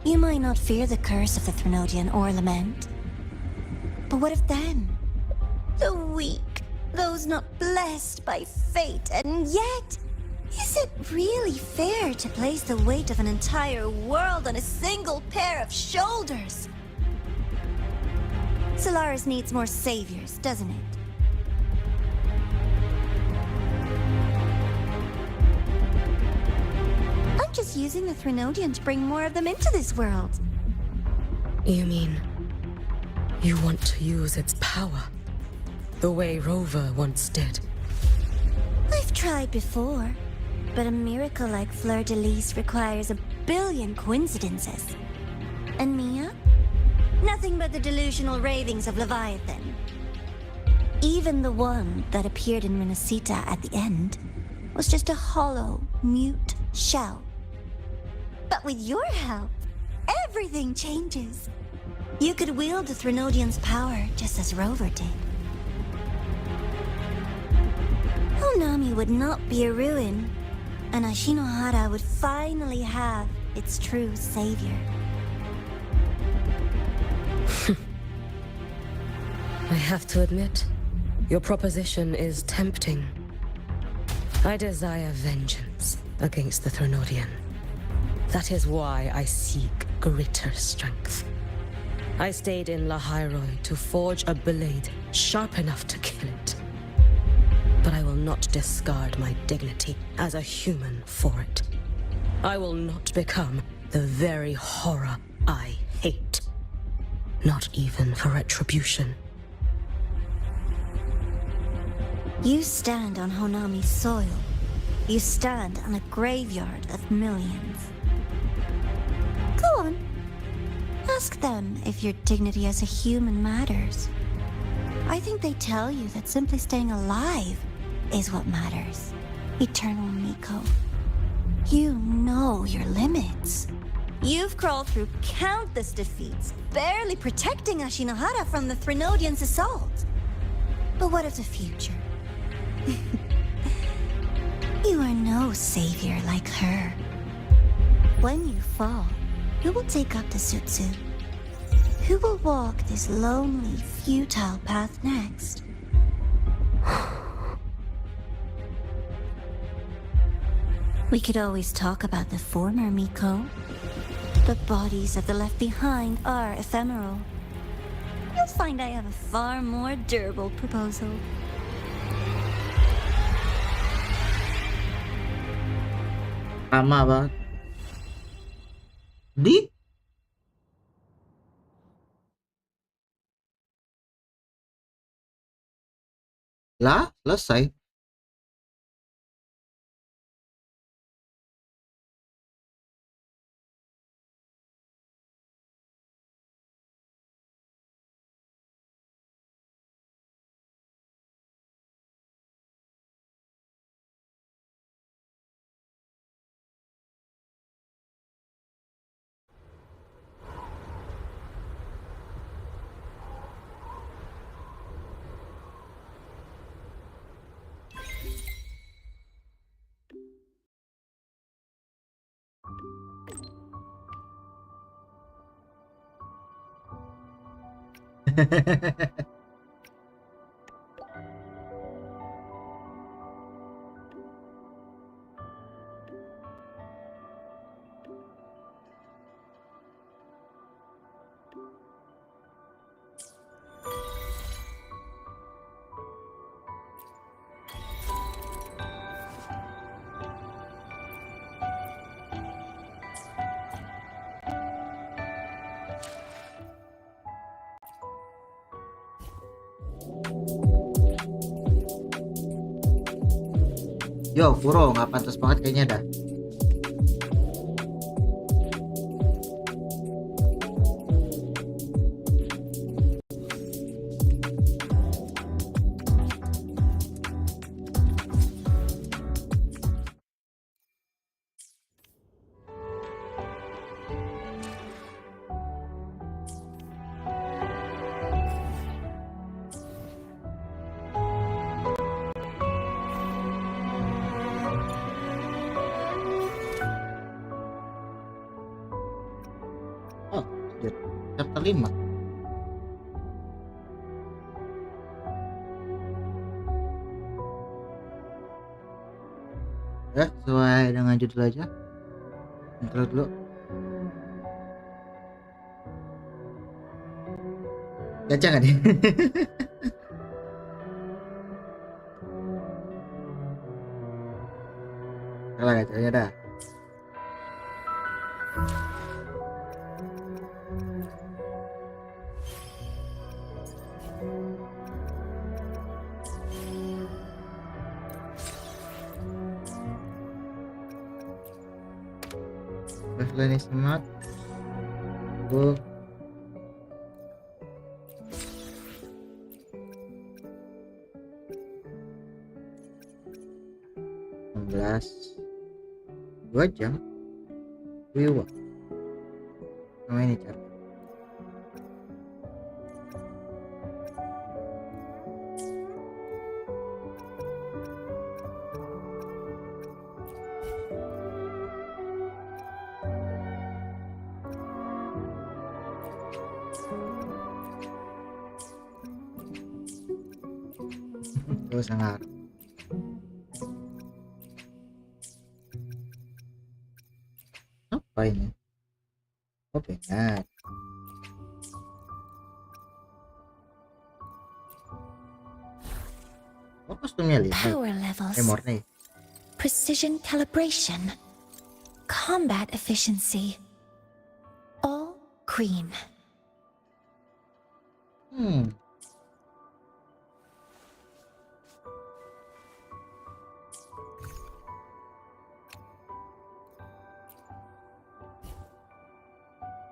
You might not fear the curse of the Threnodian or Lament. But what of them? The weak, those not blessed by fate, and yet, is it really fair to place the weight of an entire world on a single pair of shoulders? Solaris needs more saviors, doesn't it? I'm just using the Threnodian to bring more of them into this world. You mean you want to use its power the way Rover once did? I've tried before, but a miracle like Fleur-de-Lis requires a billion coincidences. And Mia? Nothing but the delusional ravings of Leviathan. Even the one that appeared in Renesita at the end was just a hollow, mute shell. But with your help, everything changes. You could wield the Threnodian's power just as Rover did. Honami would not be a ruin, and Ashinohara would finally have its true savior. I have to admit, your proposition is tempting. I desire vengeance against the Threnodian. That is why I seek greater strength. I stayed in Lahairoi to forge a blade sharp enough to kill it. But I will not discard my dignity as a human for it. I will not become the very horror I hate. Not even for retribution. You stand on Honami's soil. You stand on a graveyard of millions. Go on. Ask them if your dignity as a human matters. I think they tell you that simply staying alive is what matters. Eternal Miko. You know your limits. You've crawled through countless defeats, barely protecting Ashinohara from the Threnodian's assault. But what of the future? You are no savior like her. When you fall, who will take up the Sutsu? Who will walk this lonely, futile path next? We could always talk about the former, Miko. The bodies of the left behind are ephemeral. You'll find I have a far more durable proposal. Lama banget. Di? Lah, selesai. Yo, Kuro, nggak pantas banget kayaknya dah. Anjir, chapter 5. Ya, sesuai dengan judul aja. Intro dulu. Gacha kan ya? Kalau gacanya dah. Ini semangat. Bu. Dua jam. Wiwa. Sama ini cara. Terus sangat. Apa ini? Oh, pengat. Oh, kostumnya lihat. Power levels. Murni. Precision calibration. Combat efficiency. All green.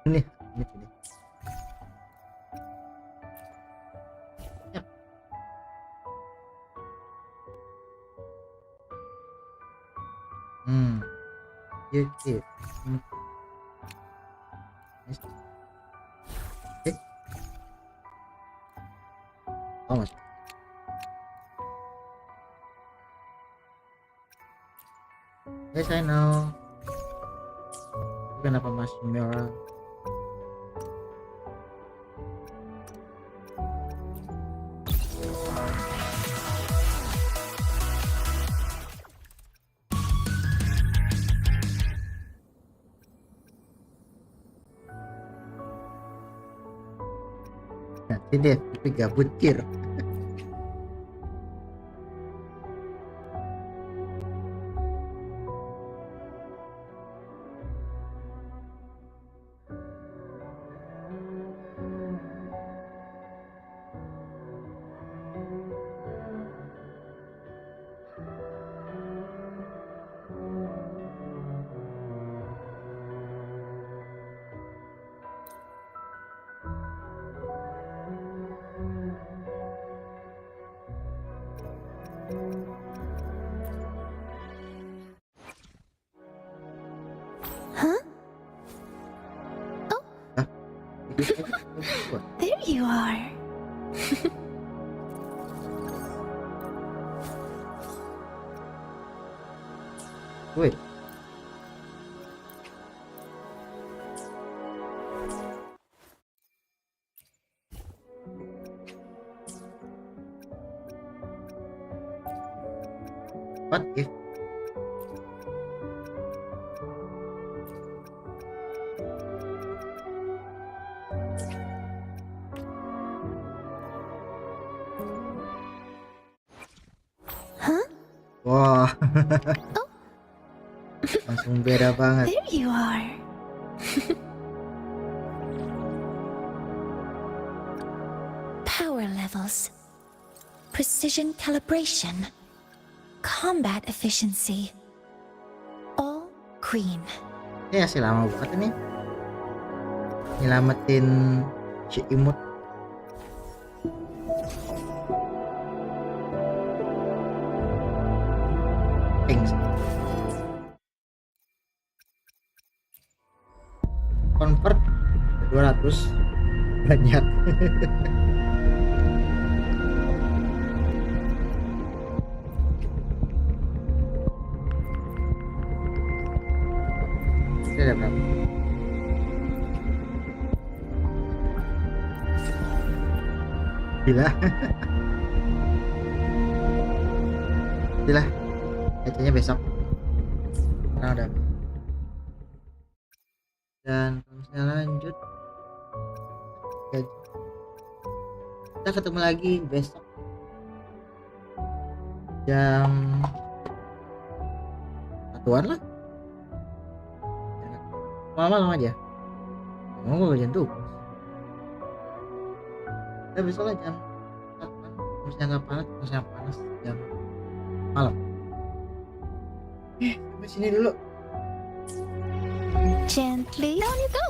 Ini. Yap. Yuki. Oh, mas. Yes, I know. Kenapa masih merah? Nanti deh, tapi gak bucir. There you are. Wait. What if? Wah, langsung beda banget. There you are. Power levels. Precision calibration. Combat efficiency. All green. Ini masih lama banget ini. Nyelamatin si imut. Convert 200 banyak. Ini ada berapa? Gila. Gila. Kayaknya besok. Sekarang udah. Dan kalau misalnya lanjut, kita ketemu lagi besok jam satuan lah. Malam-malam aja. Mau gue gajian tuh. Kita besok lah jam satuan. Misalnya nggak panas, misalnya panas jam malam. Sampai sini dulu. Gently, down you go.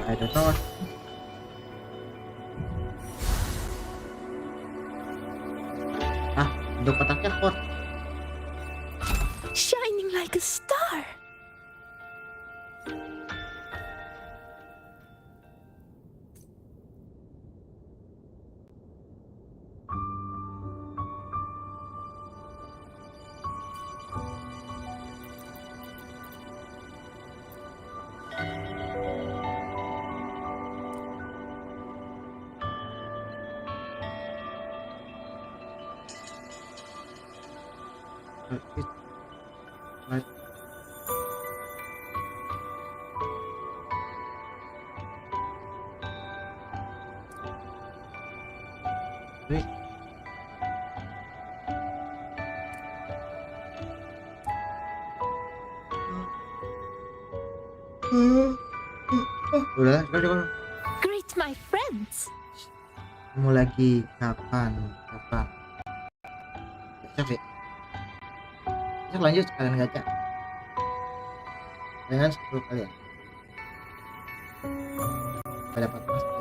I don't know. Untuk kotaknya hot. Shining like a star. Udah, Greet my friends. Mau lagi kapan? Besok ya? Besok lanjut sekalian gacha. Dengan 10 kalian. Gak dapat mas.